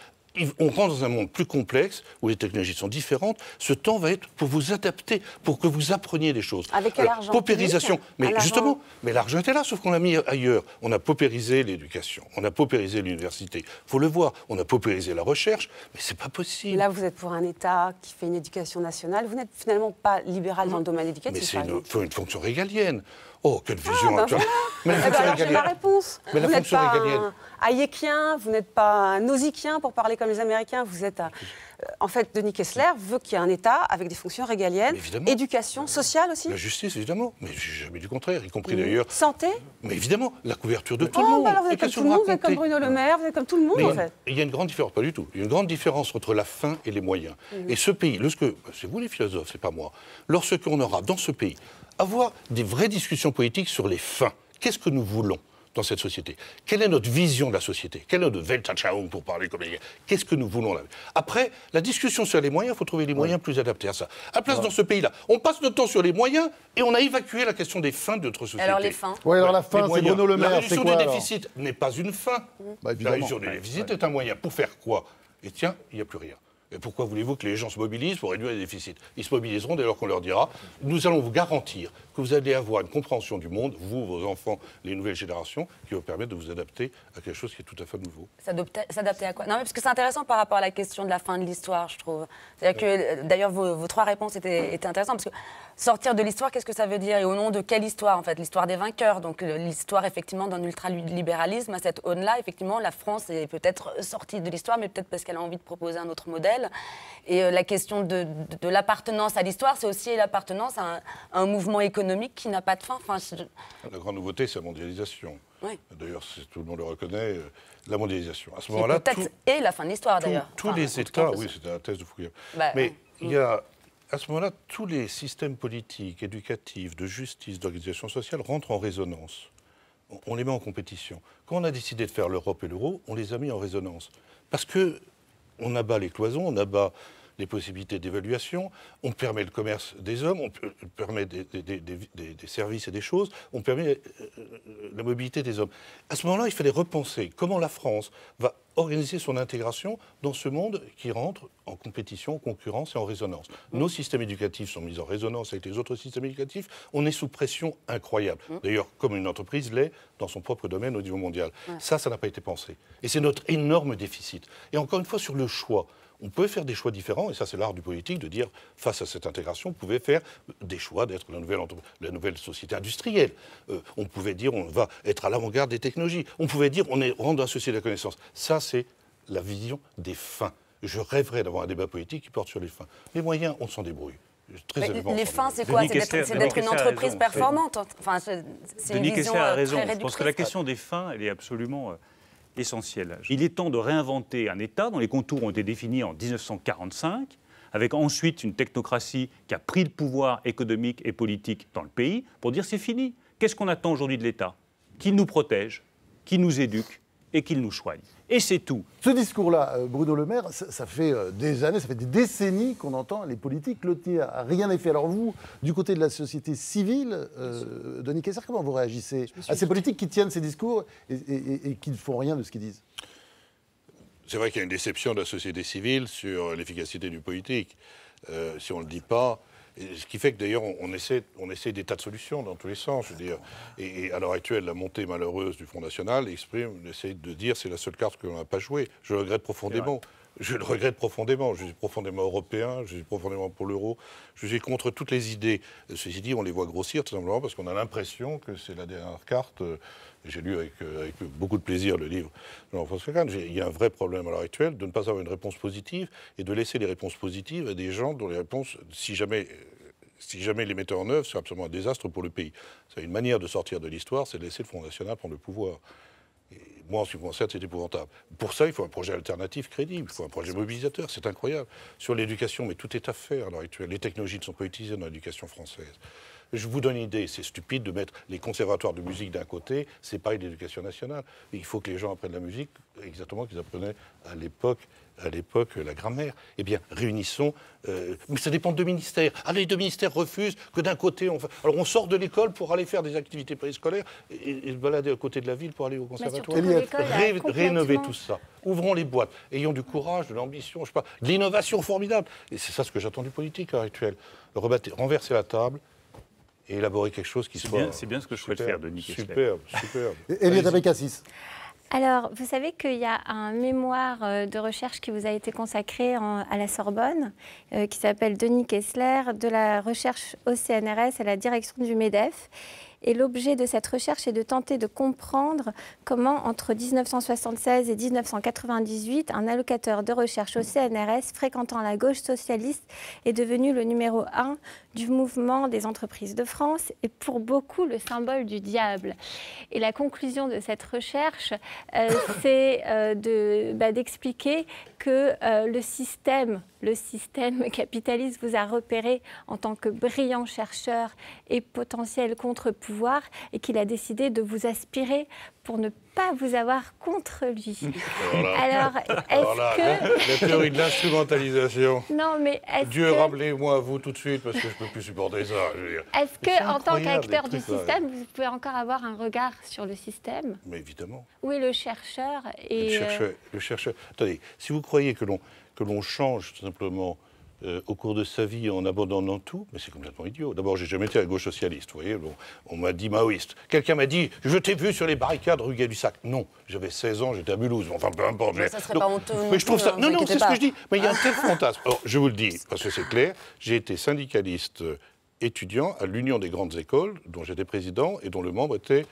on rentre dans un monde plus complexe, où les technologies sont différentes. Ce temps va être pour vous adapter, pour que vous appreniez des choses. Avec quel argent? Paupérisation. Mais justement, mais l'argent était là, sauf qu'on l'a mis ailleurs. On a paupérisé l'éducation, on a paupérisé l'université. Il faut le voir, on a paupérisé la recherche, mais c'est pas possible. Là, vous êtes pour un État qui fait une éducation nationale. Vous n'êtes finalement pas libéral dans le domaine éducatif. Mais c'est une fonction régalienne. Oh, quelle vision Mais la fonction régalienne. Ma réponse. Mais la fonction régalienne. Hayekien, vous n'êtes pas un nausikien pour parler comme les Américains, vous êtes en fait, Denis Kessler veut qu'il y ait un État avec des fonctions régaliennes, éducation, sociale aussi. La justice, évidemment, mais j'ai jamais du contraire, y compris d'ailleurs... Santé. Mais évidemment, la couverture de tout le monde. Alors vous êtes comme tout le monde, vous êtes comme Bruno Le Maire, vous êtes comme tout le monde en fait. Il y a une grande différence, pas du tout, il y a une grande différence entre la fin et les moyens. Et ce pays, c'est vous les philosophes, c'est pas moi, lorsqu'on aura dans ce pays, avoir des vraies discussions politiques sur les fins, qu'est-ce que nous voulons dans cette société? Quelle est notre vision de la société? Quelle est notre Weltanschauung pour parler comme les... Qu'est-ce que nous voulons là? Après, la discussion sur les moyens, il faut trouver les moyens plus adaptés à ça. À la place, dans ce pays-là, on passe notre temps sur les moyens et on a évacué la question des fins de notre société. Alors les fins? Oui, alors la fin, c'est Bruno Le Maire. La réduction des déficits n'est pas une fin. La réduction des déficits est un moyen. Pour faire quoi? Et tiens, il n'y a plus rien. Et pourquoi voulez-vous que les gens se mobilisent pour réduire les déficits? Ils se mobiliseront dès lors qu'on leur dira « Nous allons vous garantir que vous allez avoir une compréhension du monde, vous, vos enfants, les nouvelles générations, qui va permettre de vous adapter à quelque chose qui est tout à fait nouveau. » S'adapter à quoi? Non, mais parce que c'est intéressant par rapport à la question de la fin de l'histoire, je trouve. C'est-à-dire que, d'ailleurs, vos 3 réponses étaient intéressantes, parce que sortir de l'histoire, qu'est-ce que ça veut dire? Et au nom de quelle histoire, en fait? L'histoire des vainqueurs, donc l'histoire, effectivement, d'un ultralibéralisme. À cette aune-là, effectivement, la France est peut-être sortie de l'histoire, mais peut-être parce qu'elle a envie de proposer un autre modèle. Et la question de l'appartenance à l'histoire, c'est aussi l'appartenance à un mouvement économique qui n'a pas de fin. La grande nouveauté, c'est la mondialisation. Oui. D'ailleurs, tout le monde le reconnaît, la mondialisation. À ce moment-là, peut-être et la fin de l'histoire, d'ailleurs. Tous les États, oui, c'était la thèse de Fukuyama. Mais il y a, à ce moment-là, tous les systèmes politiques, éducatifs, de justice, d'organisation sociale rentrent en résonance. On les met en compétition. Quand on a décidé de faire l'Europe et l'euro, on les a mis en résonance. Parce que on abat les cloisons, on abat les possibilités d'évaluation, on permet le commerce des hommes, on permet des services et des choses, on permet la mobilité des hommes. À ce moment-là, il fallait repenser comment la France va organiser son intégration dans ce monde qui rentre en compétition, en concurrence et en résonance. Nos systèmes éducatifs sont mis en résonance avec les autres systèmes éducatifs. On est sous pression incroyable. D'ailleurs, comme une entreprise l'est dans son propre domaine au niveau mondial. Ça n'a pas été pensé. Et c'est notre énorme déficit. Et encore une fois, sur le choix, on peut faire des choix différents, et ça c'est l'art du politique, de dire, face à cette intégration, on pouvait faire des choix d'être la nouvelle société industrielle. On pouvait dire, on va être à l'avant-garde des technologies. On pouvait dire, on rentre dans la société de la connaissance. Ça, c'est la vision des fins. Je rêverais d'avoir un débat politique qui porte sur les fins. Les moyens, on s'en débrouille. Les fins, c'est quoi? C'est d'être une entreprise performante. Enfin, c'est une vision très réductrice. Je pense que la question des fins, elle est absolument... essentiel. Il est temps de réinventer un État dont les contours ont été définis en 1945, avec ensuite une technocratie qui a pris le pouvoir économique et politique dans le pays, pour dire c'est fini. Qu'est-ce qu'on attend aujourd'hui de l'État? Qu'il nous protège, qu'il nous éduque et qu'il nous soigne. Et c'est tout. Ce discours-là, Bruno Le Maire, ça fait des années, ça fait des décennies qu'on entend les politiques le dire. Rien n'est fait. Alors vous, du côté de la société civile, Denis Kessler, comment vous réagissez à ces politiques qui tiennent ces discours et qui ne font rien de ce qu'ils disent? C'est vrai qu'il y a une déception de la société civile sur l'efficacité du politique. Si on ne le dit pas... Et ce qui fait que d'ailleurs on essaie des tas de solutions dans tous les sens. Je veux dire. Et à l'heure actuelle, la montée malheureuse du Front National essaie de dire c'est la seule carte que l'on n'a pas jouée. Je le regrette profondément. Je le regrette profondément. Je suis profondément européen, je suis profondément pour l'euro. Je suis contre toutes les idées. Ceci dit, on les voit grossir tout simplement parce qu'on a l'impression que c'est la dernière carte. J'ai lu avec beaucoup de plaisir le livre de Jean-François Kahn. Il y a un vrai problème à l'heure actuelle de ne pas avoir une réponse positive et de laisser les réponses positives à des gens dont les réponses, si jamais les mettaient en œuvre, c'est absolument un désastre pour le pays. C'est une manière de sortir de l'histoire, c'est de laisser le Front National prendre le pouvoir. Et moi, en ce qui me concerne, c'est épouvantable. Pour ça, il faut un projet alternatif crédible, il faut un projet mobilisateur, c'est incroyable. Sur l'éducation, mais tout est à faire à l'heure actuelle. Les technologies ne sont pas utilisées dans l'éducation française. Je vous donne une idée, c'est stupide de mettre les conservatoires de musique d'un côté, c'est pareil l'éducation nationale. Il faut que les gens apprennent la musique exactement qu'ils apprenaient à l'époque la grammaire. Eh bien, réunissons... mais ça dépend de deux ministères. Ah, les deux ministères refusent que d'un côté... Alors, on sort de l'école pour aller faire des activités périscolaires et se balader à côté de la ville pour aller au conservatoire. Rénover tout ça. Ouvrons les boîtes. Ayons du courage, de l'ambition, je sais pas, de l'innovation formidable. Et c'est ça ce que j'attends du politique à l'heure actuelle. Renverser la table et élaborer quelque chose qui soit... C'est bien ce que je souhaite faire, Denis Kessler. Superbe. Eliette Abécassis. Alors, vous savez qu'il y a un mémoire de recherche qui vous a été consacré à la Sorbonne, qui s'appelle Denis Kessler, de la recherche au CNRS à la direction du MEDEF. Et l'objet de cette recherche est de tenter de comprendre comment, entre 1976 et 1998, un allocateur de recherche au CNRS fréquentant la gauche socialiste est devenu le numéro 1 du mouvement des entreprises de France et pour beaucoup le symbole du diable. Et la conclusion de cette recherche, c'est d'expliquer que le système capitaliste vous a repéré en tant que brillant chercheur et potentiel contre-pouvoir et qu'il a décidé de vous aspirer pour ne pas vous avoir contre lui. Alors, est-ce que... La théorie de l'instrumentalisation. Non, mais Dieu, rappelez-moi à vous tout de suite, parce que je ne peux plus supporter ça. Est-ce qu'en tant qu'acteur du système, vous pouvez encore avoir un regard sur le système? Mais évidemment. Où est le chercheur et le chercheur. Attendez, si vous croyez que l'on change tout simplement au cours de sa vie en abandonnant tout, mais c'est complètement idiot. D'abord, j'ai jamais été à la gauche socialiste, vous voyez. On m'a dit maoïste. Quelqu'un m'a dit, je t'ai vu sur les barricades rue Gay-Lussac. Non, j'avais 16 ans, j'étais à Mulhouse. Enfin, peu importe. Mais ça serait pas honteux. Mais je trouve ça... Non, c'est ce que je dis. Mais il y a un tel fantasme. Alors, je vous le dis, parce que c'est clair, j'ai été syndicaliste étudiant à l'Union des grandes écoles, dont j'étais président et dont le membre était...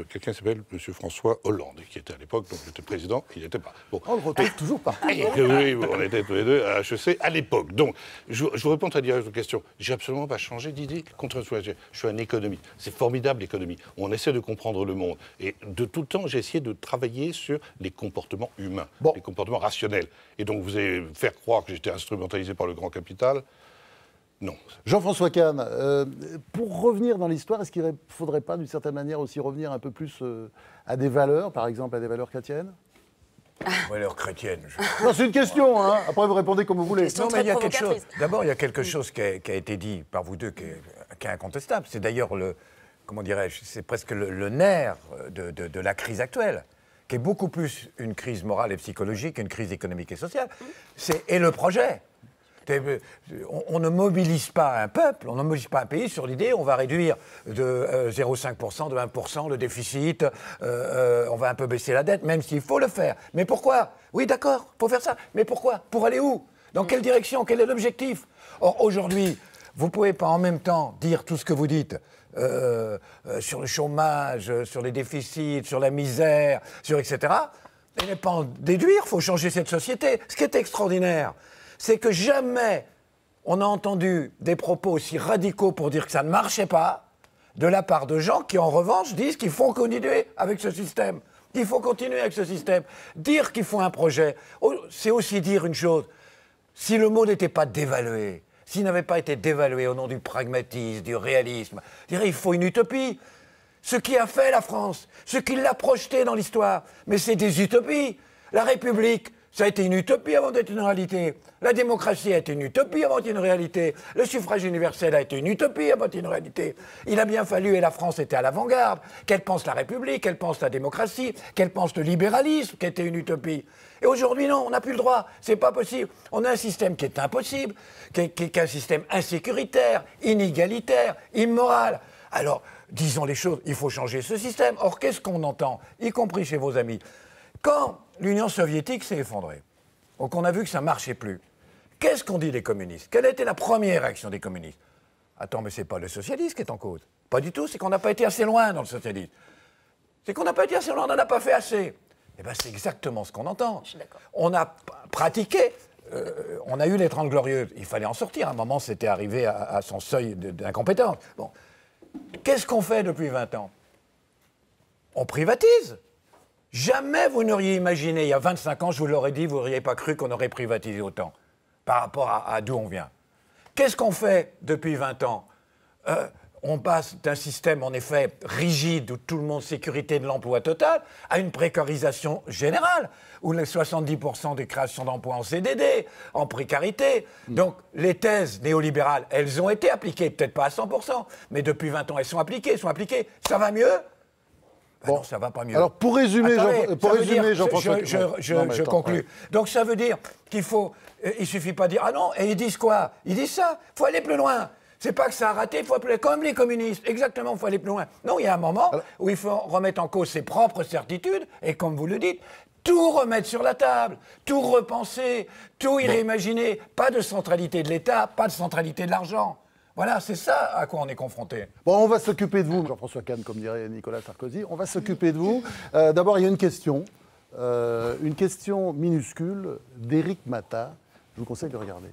quelqu'un qui s'appelle M. François Hollande, qui était à l'époque, donc j'étais président, il n'était pas. Bon. On le retrouve toujours pas. Oui, on était tous les deux à HEC à l'époque. Donc, je vous réponds très direct à votre question. J'ai absolument pas changé d'idée. Je suis un économiste. C'est formidable, l'économie. On essaie de comprendre le monde. Et de tout le temps, j'ai essayé de travailler sur les comportements humains, les comportements rationnels. Et donc, vous allez faire croire que j'étais instrumentalisé par le grand capital. Non. Jean-François Kahn, pour revenir dans l'histoire, est-ce qu'il ne faudrait pas, d'une certaine manière, aussi revenir un peu plus à des valeurs, par exemple à des valeurs chrétiennes? Valeurs chrétiennes. Non, c'est une question, hein. Après vous répondez comme vous voulez. Non, mais il y a quelque chose. D'abord, il y a quelque chose qui a été dit par vous deux qui est incontestable. C'est d'ailleurs comment dirais-je, c'est presque le nerf de la crise actuelle, qui est beaucoup plus une crise morale et psychologique qu'une crise économique et sociale. Et le projet. On ne mobilise pas un peuple, on ne mobilise pas un pays sur l'idée on va réduire de 0,5%, de 1% le déficit, on va un peu baisser la dette, même s'il faut le faire. Mais pourquoi? Oui, d'accord, pour faire ça. Mais pourquoi? Pour aller où? Dans quelle direction? Quel est l'objectif? Or, aujourd'hui, vous ne pouvez pas en même temps dire tout ce que vous dites sur le chômage, sur les déficits, sur la misère, etc. Et ne pas en déduire, il faut changer cette société. Ce qui est extraordinaire, c'est que jamais on a entendu des propos aussi radicaux pour dire que ça ne marchait pas de la part de gens qui, en revanche, disent qu'il faut continuer avec ce système. Il faut continuer avec ce système. Dire qu'il faut un projet, c'est aussi dire une chose. Si le mot n'était pas dévalué, s'il n'avait pas été dévalué au nom du pragmatisme, du réalisme, il faut une utopie. Ce qui a fait la France, ce qui l'a projeté dans l'histoire, mais c'est des utopies. La République, ça a été une utopie avant d'être une réalité. La démocratie a été une utopie avant d'être une réalité. Le suffrage universel a été une utopie avant d'être une réalité. Il a bien fallu, et la France était à l'avant-garde, qu'elle pense la République, qu'elle pense la démocratie, qu'elle pense le libéralisme, qui était une utopie. Et aujourd'hui, non, on n'a plus le droit. C'est pas possible. On a un système qui est impossible, qui est un système insécuritaire, inégalitaire, immoral. Alors, disons les choses, il faut changer ce système. Or, qu'est-ce qu'on entend, y compris chez vos amis? Quand l'Union soviétique s'est effondrée, donc on a vu que ça ne marchait plus, qu'est-ce qu'on dit des communistes? Quelle a été la première réaction des communistes? Attends, mais c'est pas le socialisme qui est en cause. Pas du tout, c'est qu'on n'a pas été assez loin dans le socialisme. C'est qu'on n'a pas été assez loin, on n'en a pas fait assez. Eh bien, c'est exactement ce qu'on entend. Je suis d'accord. On a pratiqué, on a eu les 30 Glorieuses. Il fallait en sortir. À un moment, c'était arrivé à son seuil d'incompétence. Bon. Qu'est-ce qu'on fait depuis 20 ans? On privatise. Jamais vous n'auriez imaginé, il y a 25 ans, je vous l'aurais dit, vous n'auriez pas cru qu'on aurait privatisé autant, par rapport à d'où on vient. Qu'est-ce qu'on fait depuis 20 ans? On passe d'un système, en effet, rigide, où tout le monde sécurité de l'emploi total, à une précarisation générale, où les 70% des créations d'emplois en CDD, en précarité. Donc, les thèses néolibérales, elles ont été appliquées, peut-être pas à 100%, mais depuis 20 ans, elles sont appliquées. Ça va mieux ? Bon, non, ça va pas mieux. Alors, pour résumer, Jean-François... Je conclus. Donc, ça veut dire qu'il faut... il suffit pas de dire « Ah non !» Et ils disent quoi ? Ils disent ça. Il faut aller plus loin. C'est pas que ça a raté, il faut appeler comme les communistes. Exactement, il faut aller plus loin. Non, il y a un moment où il faut remettre en cause ses propres certitudes, et comme vous le dites, tout remettre sur la table, tout repenser, tout réimaginer. Pas de centralité de l'État, pas de centralité de l'argent. Voilà, c'est ça à quoi on est confronté. Bon, on va s'occuper de vous, Jean-François Kahn, comme dirait Nicolas Sarkozy. On va s'occuper de vous. D'abord, il y a une question minuscule d'Éric Mata. Je vous conseille de regarder.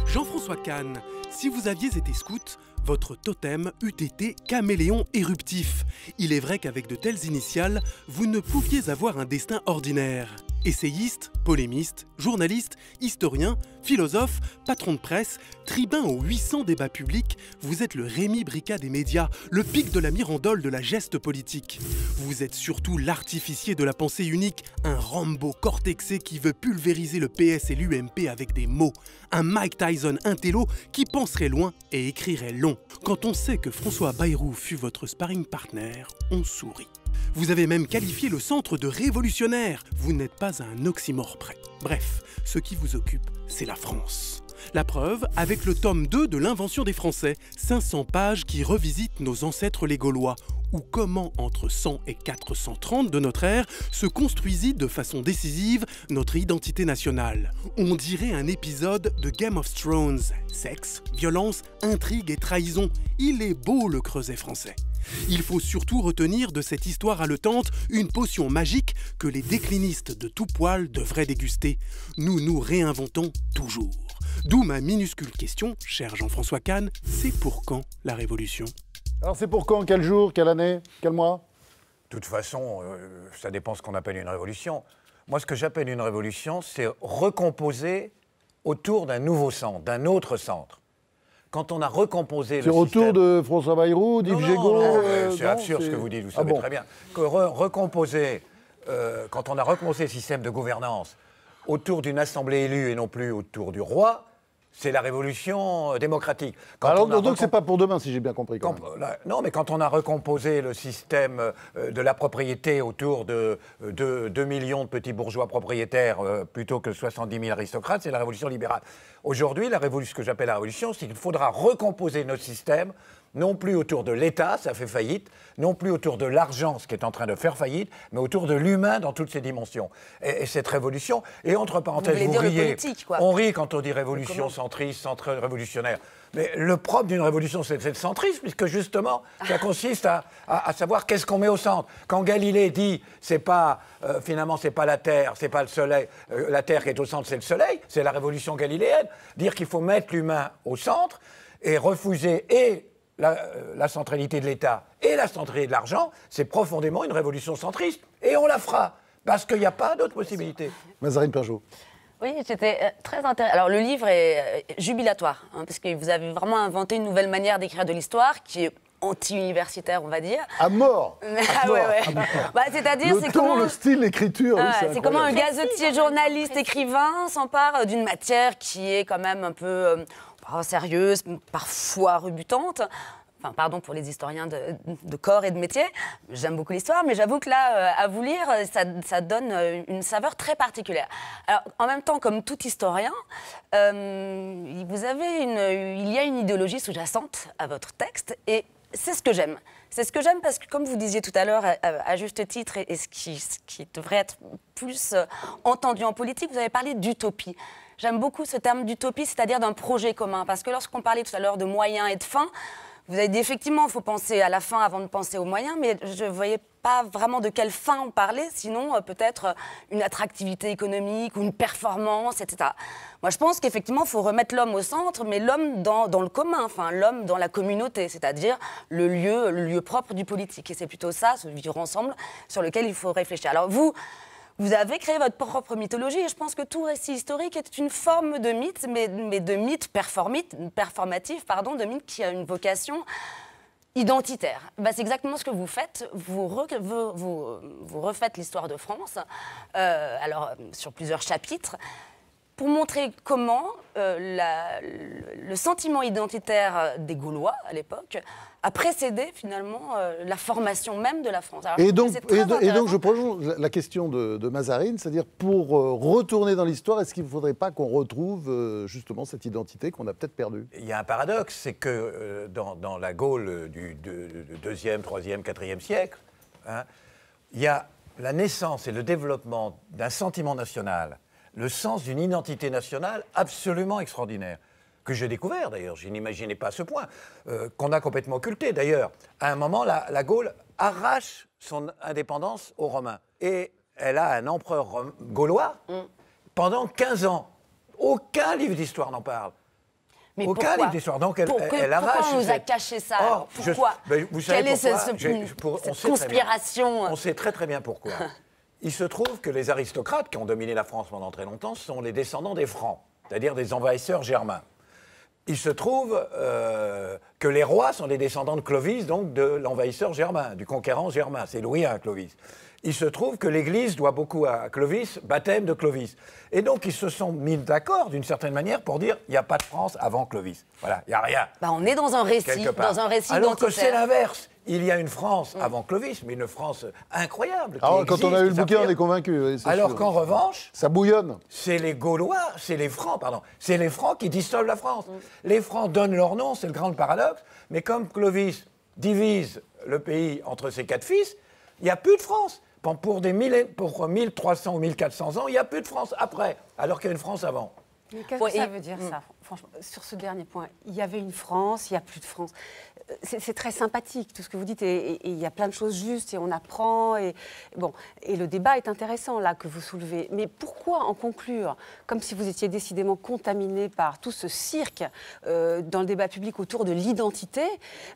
Jean-François Kahn, si vous aviez été scout, votre totem eût été caméléon éruptif. Il est vrai qu'avec de telles initiales, vous ne pouviez avoir un destin ordinaire. Essayiste, polémiste, journaliste, historien, philosophe, patron de presse, tribun aux 800 débats publics, vous êtes le Rémi Brichat des médias, le pic de la Mirandole de la geste politique. Vous êtes surtout l'artificier de la pensée unique, un Rambo cortexé qui veut pulvériser le PS et l'UMP avec des mots, un Mike Tyson intello qui penserait loin et écrirait long. Quand on sait que François Bayrou fut votre sparring partner, on sourit. Vous avez même qualifié le centre de révolutionnaire. Vous n'êtes pas à un oxymore près. Bref, ce qui vous occupe, c'est la France. La preuve, avec le tome 2 de l'Invention des Français, 500 pages qui revisitent nos ancêtres les Gaulois, ou comment, entre 100 et 430 de notre ère, se construisit de façon décisive notre identité nationale. On dirait un épisode de Game of Thrones. Sexe, violence, intrigue et trahison. Il est beau le creuset français. Il faut surtout retenir de cette histoire haletante une potion magique que les déclinistes de tout poil devraient déguster. Nous nous réinventons toujours. D'où ma minuscule question, cher Jean-François Kahn, c'est pour quand la Révolution ? Alors c'est pour quand ? Quel jour ? Quelle année ? Quel mois ? De toute façon, ça dépend ce qu'on appelle une révolution. Moi, ce que j'appelle une révolution, c'est recomposer autour d'un nouveau centre, d'un autre centre. Quand on a recomposé le système... autour de François Bayrou, d'Yves Gégaud... c'est absurde ce que vous dites, vous savez très bien. Quand on a recomposé le système de gouvernance autour d'une assemblée élue et non plus autour du roi, c'est la révolution démocratique. Donc c'est pas pour demain, si j'ai bien compris. Non, mais quand on a recomposé le système de la propriété autour de 2 millions de petits bourgeois propriétaires plutôt que 70 000 aristocrates, c'est la révolution libérale. Aujourd'hui, ce que j'appelle la révolution, c'est qu'il faudra recomposer notre système, non plus autour de l'État, ça fait faillite, non plus autour de l'argent, ce qui est en train de faire faillite, mais autour de l'humain dans toutes ses dimensions. Et cette révolution, et entre parenthèses, vous riez, on rit quand on dit révolution centriste, révolutionnaire. Mais le propre d'une révolution, c'est le centrisme, puisque justement, ça consiste à savoir qu'est-ce qu'on met au centre. Quand Galilée dit, finalement, c'est pas la Terre, c'est pas le Soleil, la Terre qui est au centre, c'est le Soleil, c'est la révolution galiléenne. Dire qu'il faut mettre l'humain au centre et refuser la centralité de l'État et la centralité de l'argent, c'est profondément une révolution centriste. Et on la fera, parce qu'il n'y a pas d'autre possibilité. Mazarine Pinjot. Oui, j'étais très intéressée. Alors, le livre est jubilatoire, parce que vous avez vraiment inventé une nouvelle manière d'écrire de l'histoire qui est anti-universitaire, on va dire. À mort. C'est-à-dire, c'est comment le style d'écriture. C'est comment un gazetier, journaliste, écrivain s'empare d'une matière qui est quand même un peu sérieuse, parfois rebutante. Enfin, pardon pour les historiens de corps et de métier. J'aime beaucoup l'histoire, mais j'avoue que là, à vous lire, ça donne une saveur très particulière. Alors, en même temps, comme tout historien, il y a une idéologie sous-jacente à votre texte, et c'est ce que j'aime. C'est ce que j'aime parce que, comme vous disiez tout à l'heure, à juste titre, et ce qui devrait être plus entendu en politique, vous avez parlé d'utopie. J'aime beaucoup ce terme d'utopie, c'est-à-dire d'un projet commun, parce que lorsqu'on parlait tout à l'heure de moyens et de fins, vous avez dit effectivement, il faut penser à la fin avant de penser aux moyens, mais je ne voyais pas vraiment de quelle fin on parlait, sinon peut-être une attractivité économique ou une performance, etc. Moi, je pense qu'effectivement, il faut remettre l'homme au centre, mais l'homme dans le commun, enfin l'homme dans la communauté, c'est-à-dire le lieu propre du politique. Et c'est plutôt ça, ce vivre ensemble, sur lequel il faut réfléchir. Alors vous vous avez créé votre propre mythologie. Et je pense que tout récit historique est une forme de mythe, mais de mythe performatif, de mythe qui a une vocation identitaire. C'est exactement ce que vous faites. Vous refaites l'histoire de France, sur plusieurs chapitres, pour montrer comment le sentiment identitaire des Gaulois, à l'époque, a précédé finalement la formation même de la France. Alors, et donc je prolonge la question de Mazarine, c'est-à-dire pour retourner dans l'histoire, est-ce qu'il ne faudrait pas qu'on retrouve justement cette identité qu'on a peut-être perdue? Il y a un paradoxe, c'est que dans la Gaule du 2e, 3e, 4e siècle, il y a la naissance et le développement d'un sentiment national, le sens d'une identité nationale absolument extraordinaire, que j'ai découvert d'ailleurs, je n'imaginais pas à ce point, qu'on a complètement occulté. D'ailleurs, à un moment, la Gaule arrache son indépendance aux Romains. Et elle a un empereur gaulois pendant 15 ans. Aucun livre d'histoire n'en parle. Mais aucun livre d'histoire. Donc elle arrache. Pourquoi on nous a caché ça? Or, pourquoi vous savez Quelle pourquoi est cette conspiration? On sait très très bien pourquoi. Il se trouve que les aristocrates qui ont dominé la France pendant très longtemps sont les descendants des Francs, c'est-à-dire des envahisseurs germains. Il se trouve que les rois sont les descendants de Clovis, donc de l'envahisseur germain, du conquérant germain. C'est Louis I, Clovis. Il se trouve que l'Église doit beaucoup à Clovis, baptême de Clovis. Et donc, ils se sont mis d'accord, d'une certaine manière, pour dire il n'y a pas de France avant Clovis. Voilà, il n'y a rien. On est dans un récit, Alors que c'est l'inverse. Il y a une France avant Clovis, mais une France incroyable. Quand on a eu le bouquin, on est convaincu. Alors qu'en revanche, ça bouillonne. C'est les Gaulois, c'est les Francs, c'est les Francs qui dissolvent la France. Les Francs donnent leur nom, c'est le grand paradoxe, mais comme Clovis divise le pays entre ses 4 fils, il n'y a plus de France. Pour 1300 ou 1400 ans, il n'y a plus de France après, alors qu'il y a une France avant. Mais qu'est-ce que ça veut dire, ça? Franchement, sur ce dernier point, il y avait une France, il n'y a plus de France. C'est très sympathique, tout ce que vous dites, et il y a plein de choses justes, et on apprend, et le débat est intéressant, là, que vous soulevez. Mais pourquoi en conclure, comme si vous étiez décidément contaminé par tout ce cirque dans le débat public autour de l'identité,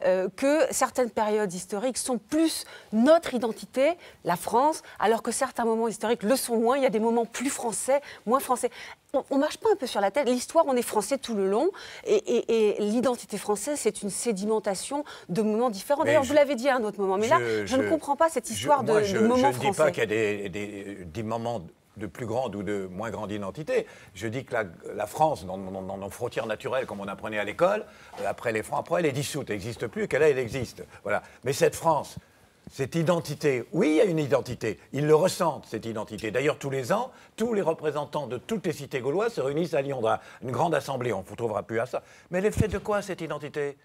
que certaines périodes historiques sont plus notre identité, la France, alors que certains moments historiques le sont moins, il y a des moments plus français, moins français. On ne marche pas un peu sur la tête. L'histoire, on est français tout le long. Et l'identité française, c'est une sédimentation de moments différents. D'ailleurs, vous l'avez dit à un autre moment. Mais là, je ne comprends pas cette histoire de moments français. Je ne dis pas qu'il y a des moments de plus grande ou de moins grande identité. Je dis que la France, dans nos frontières naturelles, comme on apprenait à l'école, après les Francs, après elle est dissoute, elle n'existe plus, qu'elle elle existe. Voilà. Mais cette France... Cette identité, oui, il y a une identité. Ils le ressentent, cette identité. D'ailleurs, tous les ans, tous les représentants de toutes les cités gauloises se réunissent à Lyon, dans une grande assemblée. On ne vous trouvera plus à ça. Mais elle est faite de quoi, cette identité?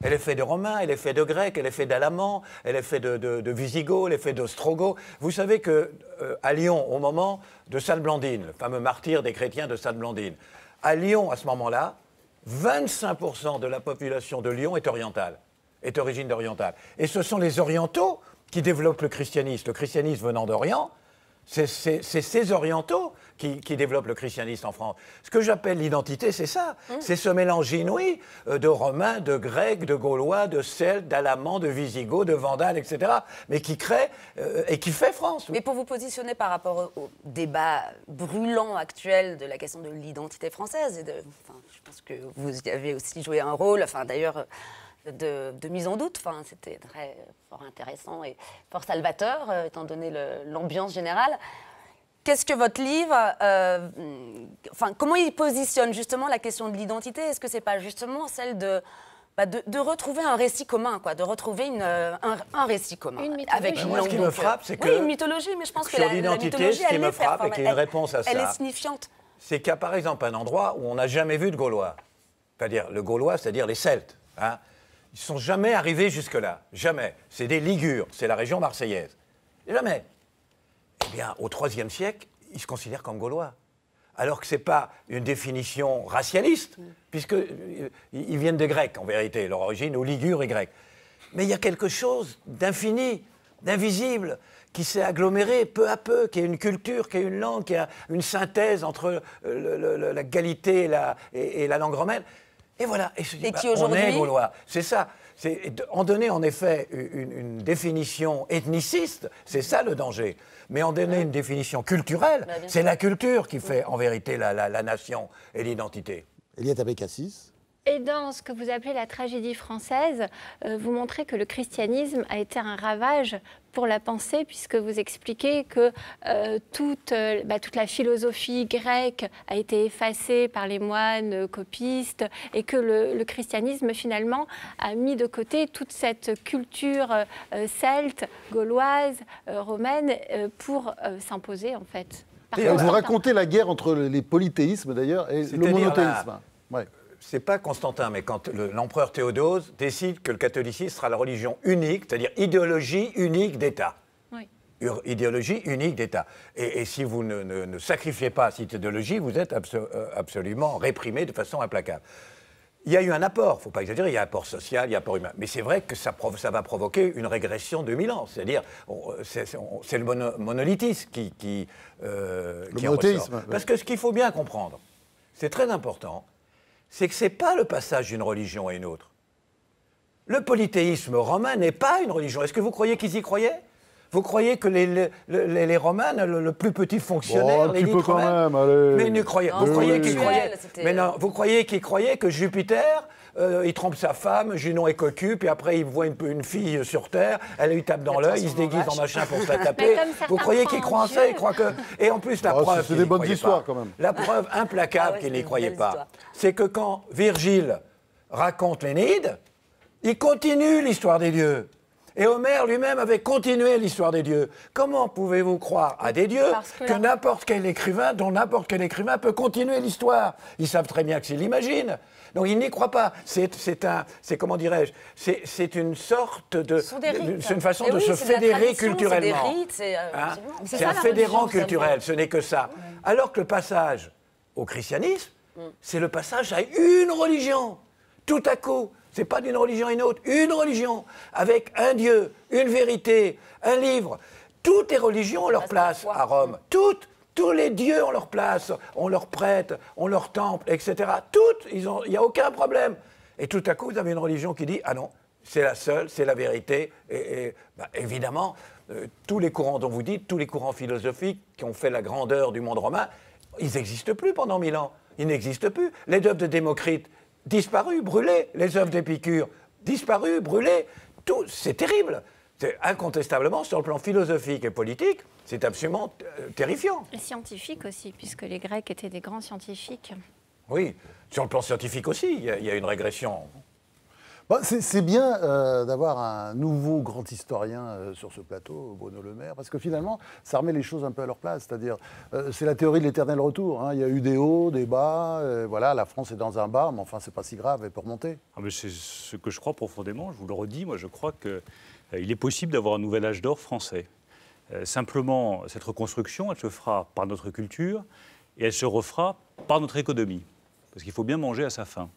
Elle est faite de Romains, elle est faite de Grecs, elle est faite d'Alamans, elle est faite de Visigoths, elle est faite d'Ostrogoths. Vous savez qu'à Lyon, au moment de Sainte Blandine, le fameux martyr des chrétiens de Sainte Blandine, à Lyon, à ce moment-là, 25% de la population de Lyon est orientale. Est d'origine orientale. Et ce sont les orientaux qui développent le christianisme venant d'Orient, c'est ces orientaux qui développent le christianisme en France. Ce que j'appelle l'identité, c'est ça. C'est ce mélange inouï de Romains, de Grecs, de Gaulois, de Celtes, d'Alamans, de Visigoths, de Vandales, etc., mais qui crée et qui fait France. Mais pour vous positionner par rapport au débat brûlant actuel de la question de l'identité française, je pense que vous y avez aussi joué un rôle, d'ailleurs... De mise en doute. C'était fort intéressant et fort salvateur, étant donné l'ambiance générale. Qu'est-ce que votre livre... comment il positionne justement la question de l'identité? Est-ce que ce n'est pas justement celle de retrouver un récit commun, de retrouver un récit commun? Une mythologie. Avec moi, ce qui me frappe, c'est que... Oui, une mythologie, mais je pense que sur l'identité, ce qui me frappe, et qu'il y a une réponse à ça... Elle est signifiante. C'est qu'il y a par exemple un endroit où on n'a jamais vu de Gaulois. C'est-à-dire, le Gaulois, c'est-à-dire les Celtes. Ils ne sont jamais arrivés jusque-là. Jamais. C'est des Ligures, c'est la région marseillaise. Jamais. Eh bien, au IIIe siècle, ils se considèrent comme Gaulois. Alors que ce n'est pas une définition racialiste, puisqu'ils viennent des Grecs, en vérité. Leur origine, aux Ligures, est grecque. Mais il y a quelque chose d'infini, d'invisible, qui s'est aggloméré peu à peu, qui a une culture, qui a une langue, qui a une synthèse entre la Galité et la langue romaine. Et voilà. Et, et qui aujourd'hui... On est gaulois. C'est ça. En donner en effet une définition ethniciste, c'est ça le danger. Mais en donner une définition culturelle, c'est la culture qui fait en vérité la nation et l'identité. Eliette Abécassis. Et dans ce que vous appelez la tragédie française, vous montrez que le christianisme a été un ravage pour la pensée, puisque vous expliquez que toute la philosophie grecque a été effacée par les moines copistes et que le christianisme, finalement, a mis de côté toute cette culture celte, gauloise, romaine, pour s'imposer, en fait. Vous racontez la guerre entre les polythéismes, d'ailleurs, et le monothéisme. Ouais. C'est pas Constantin, mais quand l'empereur Théodose décide que le catholicisme sera la religion unique, c'est-à-dire idéologie unique d'État. Oui. Idéologie unique d'État. Et si vous ne sacrifiez pas cette idéologie, vous êtes absolument réprimé de façon implacable. Il y a eu un apport, il ne faut pas exagérer, il y a un apport social, il y a un apport humain. Mais c'est vrai que ça va provoquer une régression de 1000 ans. C'est-à-dire, c'est le monolithisme qui monothéisme. Ouais. Parce que ce qu'il faut bien comprendre, c'est très important, c'est que ce n'est pas le passage d'une religion à une autre. Le polythéisme romain n'est pas une religion. Est-ce que vous croyez qu'ils y croyaient ? Vous croyez que les Romains, le plus petit fonctionnaire, l'élite romaine, mais ils ne croyaient. Vous croyez qu'ils croyaient. Mais non, vous croyez qu'ils croyaient que Jupiter, il trompe sa femme, Junon est cocu, puis après il voit une fille sur Terre, elle lui tape dans l'œil, il se déguise en machin pour se la taper. Vous croyez qu'ils croient en ça, ils croient que. Et en plus, la preuve. C'est des bonnes histoires quand même. La preuve implacable qu'ils n'y croyaient pas, c'est que quand Virgile raconte l'Énéide, il continue l'histoire des dieux. Et Homère lui-même avait continué l'histoire des dieux. Comment pouvez-vous croire à des dieux que n'importe quel écrivain, dont n'importe quel écrivain peut continuer l'histoire? Ils savent très bien que s'ils l'imaginent. Donc ils n'y croient pas. C'est comment dirais-je? C'est une sorte de... C'est une façon de se fédérer culturellement. C'est un fédérant culturel, ce n'est que ça. Alors que le passage au christianisme, c'est le passage à une religion. Tout à coup. C'est pas d'une religion à une autre, une religion, avec un Dieu, une vérité, un livre. Toutes les religions ont leur place à Rome. Tous les dieux ont leur place, ont leur prêtre, ont leur temple, etc. Toutes, il n'y a aucun problème. Et tout à coup, vous avez une religion qui dit, ah non, c'est la seule, c'est la vérité. Et évidemment, tous les courants dont vous dites, tous les courants philosophiques qui ont fait la grandeur du monde romain, ils n'existent plus pendant 1000 ans. Ils n'existent plus. Les œuvres de Démocrite, disparu, brûlé. Les œuvres d'Épicure, disparu, brûlé. Tout, c'est terrible. C'est incontestablement, sur le plan philosophique et politique, c'est absolument terrifiant. Et scientifique aussi, puisque les Grecs étaient des grands scientifiques. Oui, sur le plan scientifique aussi, il y a une régression. Bon, c'est bien d'avoir un nouveau grand historien sur ce plateau, Bruno Le Maire, parce que finalement, ça remet les choses un peu à leur place. C'est-à-dire, c'est la théorie de l'éternel retour. Hein. Il y a eu des hauts, des bas. Voilà, la France est dans un bas, mais enfin, c'est pas si grave, elle peut remonter. Ah, mais c'est ce que je crois profondément. Je vous le redis, moi, je crois qu'il est possible d'avoir un nouvel âge d'or français. Simplement, cette reconstruction, elle se fera par notre culture et elle se refera par notre économie. Parce qu'il faut bien manger à sa faim.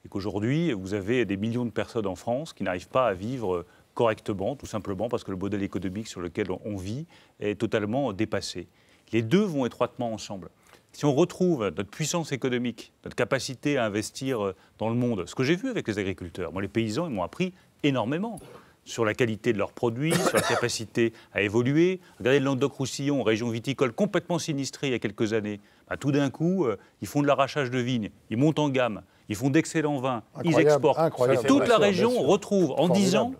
Et qu'aujourd'hui, vous avez des millions de personnes en France qui n'arrivent pas à vivre correctement, tout simplement parce que le modèle économique sur lequel on vit est totalement dépassé. Les deux vont étroitement ensemble. Si on retrouve notre puissance économique, notre capacité à investir dans le monde, ce que j'ai vu avec les agriculteurs, moi les paysans, ils m'ont appris énormément sur la qualité de leurs produits, sur la capacité à évoluer. Regardez le Languedoc-Roussillon, région viticole complètement sinistrée il y a quelques années. Ben, tout d'un coup, ils font de l'arrachage de vignes, ils montent en gamme, ils font d'excellents vins, ils exportent. Et toute la région retrouve, en 10 ans,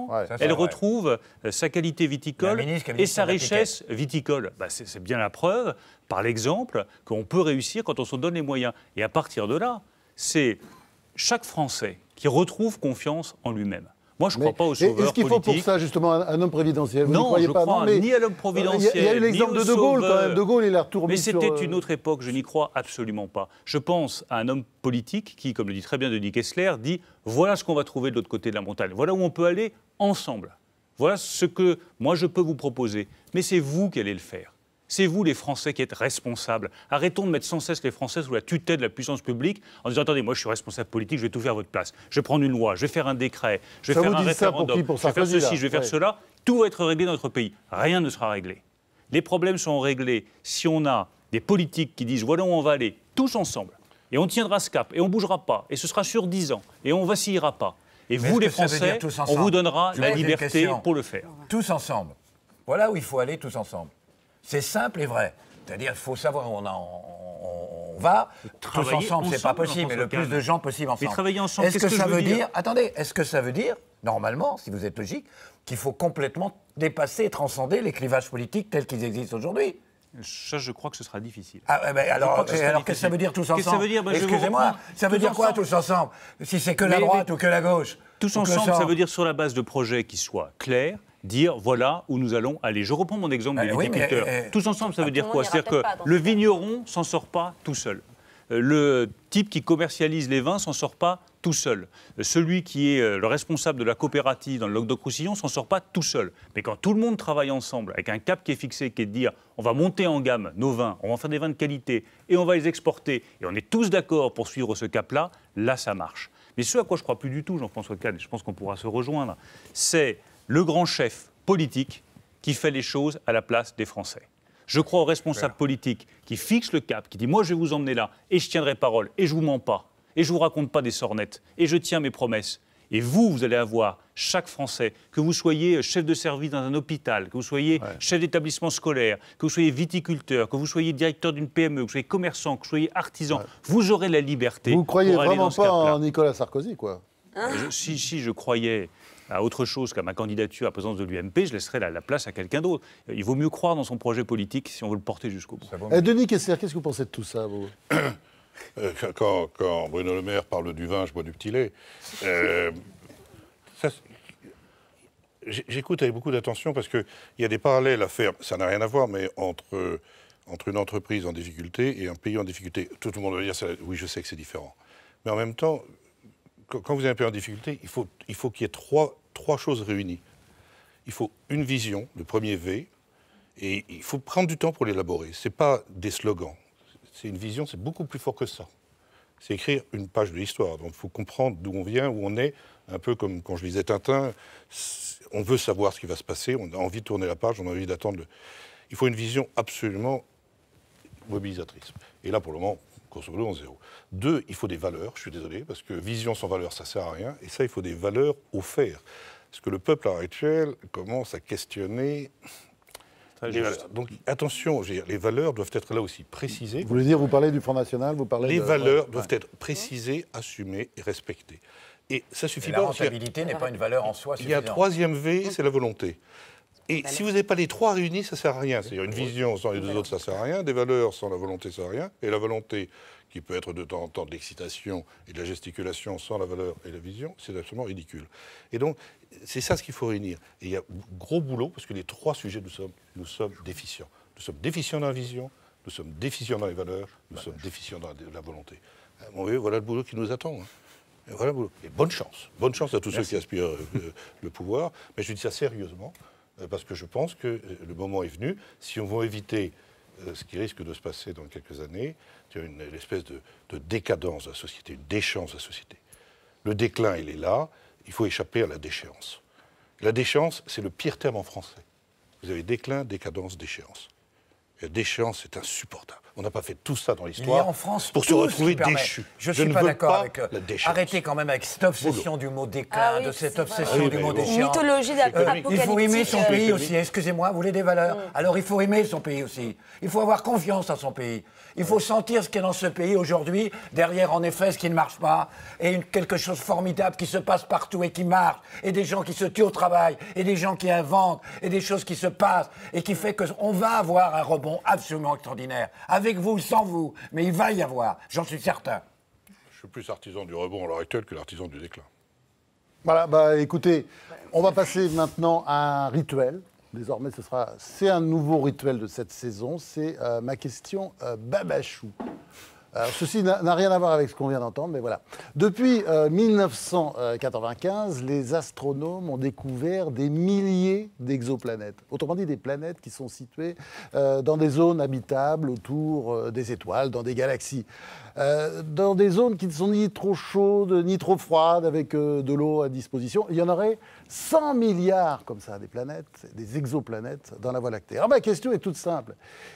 ouais, elle retrouve sa qualité viticole et sa richesse viticole. Ben, c'est bien la preuve, par l'exemple, qu'on peut réussir quand on se donne les moyens. Et à partir de là, c'est chaque Français qui retrouve confiance en lui-même. Moi, je ne crois pas aux sauveurs politiques. Est-ce qu'il faut pour ça, justement, un homme providentiel? Non, je ne crois ni à l'homme providentiel, il y a eu l'exemple de De Gaulle, quand même. De Gaulle, il a retourné sur... Mais c'était une autre époque, je n'y crois absolument pas. Je pense à un homme politique qui, comme le dit très bien Denis Kessler, dit « voilà ce qu'on va trouver de l'autre côté de la montagne. Voilà où on peut aller ensemble. Voilà ce que moi, je peux vous proposer. Mais c'est vous qui allez le faire. C'est vous, les Français, qui êtes responsables. Arrêtons de mettre sans cesse les Français sous la tutelle de la puissance publique en disant « Attendez, moi je suis responsable politique, je vais tout faire à votre place. Je vais prendre une loi, je vais faire un décret, je vais faire un référendum, je vais faire ceci, je vais faire cela. Tout va être réglé dans notre pays. Rien ne sera réglé. Les problèmes sont réglés si on a des politiques qui disent « Voilà où on va aller, tous ensemble. » Et on tiendra ce cap, et on ne bougera pas, et ce sera sur 10 ans, et on ne vacillera pas. Et vous, les Français, on vous donnera la liberté pour le faire. Tous ensemble. Voilà où il faut aller tous ensemble. C'est simple et vrai. C'est-à-dire qu'il faut savoir où on va. Tous ensemble, c'est pas possible, mais le plus de gens possible ensemble. Mais travailler ensemble, est-ce que ça veut dire... Attendez, est-ce que ça veut dire, normalement, si vous êtes logique, qu'il faut complètement dépasser et transcender les clivages politiques tels qu'ils existent aujourd'hui? Ça, je crois que ce sera difficile. Alors qu'est-ce que ça veut dire tous ensemble? Ça veut dire, excusez-moi, ça veut dire quoi tous ensemble? Si c'est que la droite ou que la gauche? Tous ensemble, ça veut dire sur la base de projets qui soient clairs, dire voilà où nous allons aller. Je reprends mon exemple des viticulteurs. Tous ensemble, ça veut dire quoi? C'est-à-dire que le vigneron s'en sort pas tout seul. Le type qui commercialise les vins s'en sort pas tout seul. Celui qui est le responsable de la coopérative dans le Languedoc-Roussillon s'en sort pas tout seul. Mais quand tout le monde travaille ensemble, avec un cap qui est fixé, qui est de dire on va monter en gamme nos vins, on va faire des vins de qualité et on va les exporter, et on est tous d'accord pour suivre ce cap-là, là ça marche. Mais ce à quoi je ne crois plus du tout, Jean-François Kahn, et je pense qu'on pourra se rejoindre, c'est le grand chef politique qui fait les choses à la place des Français. Je crois aux responsables politiques qui fixent le cap, qui disent « moi je vais vous emmener là, et je tiendrai parole, et je ne vous mens pas, et je ne vous raconte pas des sornettes, et je tiens mes promesses ». Et vous allez avoir, chaque Français, que vous soyez chef de service dans un hôpital, que vous soyez chef d'établissement scolaire, que vous soyez viticulteur, que vous soyez directeur d'une PME, que vous soyez commerçant, que vous soyez artisan, vous aurez la liberté. Vous ne croyez vraiment pas en Nicolas Sarkozy, quoi? Si je croyais à autre chose qu'à ma candidature à la présidence de l'UMP, je laisserais la place à quelqu'un d'autre. Il vaut mieux croire dans son projet politique si on veut le porter jusqu'au bout. Denis Kessler, qu'est-ce que vous pensez de tout ça, vous? Quand Bruno Le Maire parle du vin, je bois du petit lait. J'écoute avec beaucoup d'attention parce qu'il y a des parallèles à faire, ça n'a rien à voir, mais entre une entreprise en difficulté et un pays en difficulté. Tout le monde va dire, oui, je sais que c'est différent. Mais en même temps, quand vous avez un pays en difficulté, il faut qu'il y ait trois choses réunies. Il faut une vision, le premier V, et il faut prendre du temps pour l'élaborer. Ce n'est pas des slogans. C'est une vision, c'est beaucoup plus fort que ça. C'est écrire une page de l'histoire. Donc il faut comprendre d'où on vient, où on est. Un peu comme quand je lisais Tintin, on veut savoir ce qui va se passer, on a envie de tourner la page, on a envie d'attendre. Il faut une vision absolument mobilisatrice. Et là, pour le moment, grosso modo, on zéro. 2, il faut des valeurs, je suis désolé, parce que vision sans valeur, ça ne sert à rien. Et ça, il faut des valeurs au faire. Parce que le peuple, à l'heure actuelle, commence à questionner... Donc attention, les valeurs doivent être là aussi précisées. Vous voulez dire, vous parlez du Front National, vous parlez Les valeurs doivent être précisées, assumées et respectées. Et ça suffit pas. La rentabilité n'est pas une valeur en soi suffisante. Il y a un troisième V, c'est la volonté. Et si vous n'avez pas les trois réunis, ça ne sert à rien. C'est-à-dire une vision sans les deux autres, ça ne sert à rien. Des valeurs sans la volonté, ça ne sert à rien. Et la volonté, qui peut être de temps en temps de l'excitation et de la gesticulation sans la valeur et la vision, c'est absolument ridicule. Et donc, c'est ça ce qu'il faut réunir. Et il y a gros boulot, parce que les trois sujets, nous sommes déficients. Nous sommes déficients dans la vision, nous sommes déficients dans les valeurs, nous sommes déficients dans la volonté. Voilà le boulot qui nous attend. Et voilà le boulot. Et bonne chance à tous ceux qui aspirent le pouvoir. Mais je dis ça sérieusement, parce que je pense que le moment est venu. Si on veut éviter ce qui risque de se passer dans quelques années, une espèce de décadence de la société, une déchéance de la société. Le déclin, il est là, il faut échapper à la déchéance. La déchéance, c'est le pire terme en français. Vous avez déclin, décadence, déchéance. La déchéance, c'est insupportable. On n'a pas fait tout ça dans l'histoire. Il y a en France pour se retrouver déchu. Je ne suis pas d'accord avec... Arrêtez quand même avec cette obsession du mot déclin, de cette obsession du mot déchéance. Mythologie apocalyptique. Il faut aimer son pays aussi. Excusez-moi, vous voulez des valeurs? Alors il faut aimer son pays aussi. Il faut avoir confiance en son pays. Il faut sentir ce qu'il y a dans ce pays aujourd'hui, derrière en effet ce qui ne marche pas, et quelque chose de formidable qui se passe partout et qui marche, et des gens qui se tuent au travail, et des gens qui inventent, et des choses qui se passent, et qui fait qu'on va avoir un rebond absolument extraordinaire. Avec vous, sans vous, mais il va y avoir, j'en suis certain. Je suis plus artisan du rebond à l'heure actuelle que l'artisan du déclin. Voilà, écoutez, on va passer maintenant à un rituel. Désormais, c'est un nouveau rituel de cette saison, c'est ma question Babachou. Alors, ceci n'a rien à voir avec ce qu'on vient d'entendre, mais voilà. Depuis 1995, les astronomes ont découvert des milliers d'exoplanètes. Autrement dit, des planètes qui sont situées dans des zones habitables autour des étoiles, dans des galaxies. Dans des zones qui ne sont ni trop chaudes, ni trop froides, avec de l'eau à disposition. Il y en aurait 100 milliards, comme ça, des planètes, des exoplanètes dans la Voie lactée. Alors ma question est toute simple.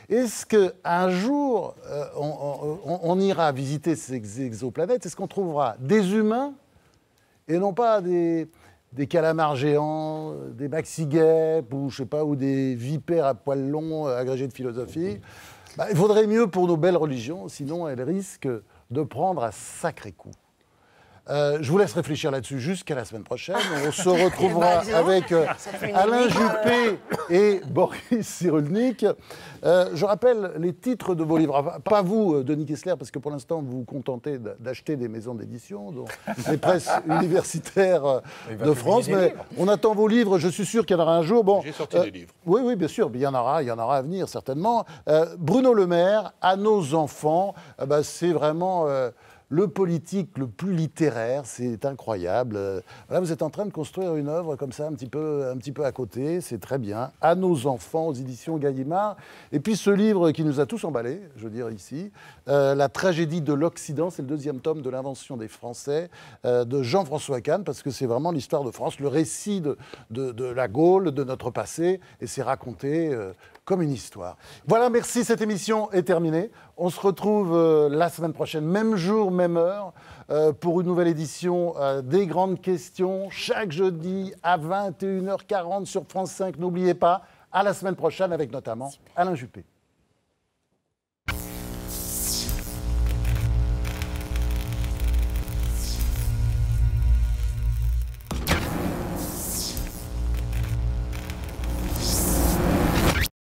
Est-ce qu'un jour, on on ira visiter ces exoplanètes, est-ce qu'on trouvera des humains et non pas des calamars géants, des maxi-guêpes ou, je sais pas, ou des vipères à poils longs agrégés de philosophie? Il vaudrait mieux pour nos belles religions, sinon elles risquent de prendre un sacré coup. Je vous laisse réfléchir là-dessus jusqu'à la semaine prochaine. On se retrouvera avec Alain Juppé et Boris Cyrulnik. Je rappelle les titres de vos livres. Pas vous, Denis Kessler, parce que pour l'instant, vous vous contentez d'acheter des maisons d'édition, dont les presses universitaires de France. Mais on attend vos livres. Je suis sûr qu'il y en aura un jour. Bon, j'ai sorti des livres. Oui, bien sûr. Il y en aura à venir, certainement. Bruno Le Maire, à nos enfants, c'est vraiment... le politique le plus littéraire, c'est incroyable. Là, vous êtes en train de construire une œuvre comme ça, un petit peu à côté, c'est très bien. À nos enfants, aux éditions Gallimard. Et puis ce livre qui nous a tous emballés, je veux dire ici, La tragédie de l'Occident, c'est le 2e tome de l'invention des Français, de Jean-François Kahn, parce que c'est vraiment l'histoire de France, le récit de la Gaule, de notre passé, et c'est raconté comme une histoire. Voilà, merci, cette émission est terminée. On se retrouve la semaine prochaine, même jour, même heure, pour une nouvelle édition des grandes questions, chaque jeudi à 21h40 sur France 5. N'oubliez pas, à la semaine prochaine avec notamment Alain Juppé.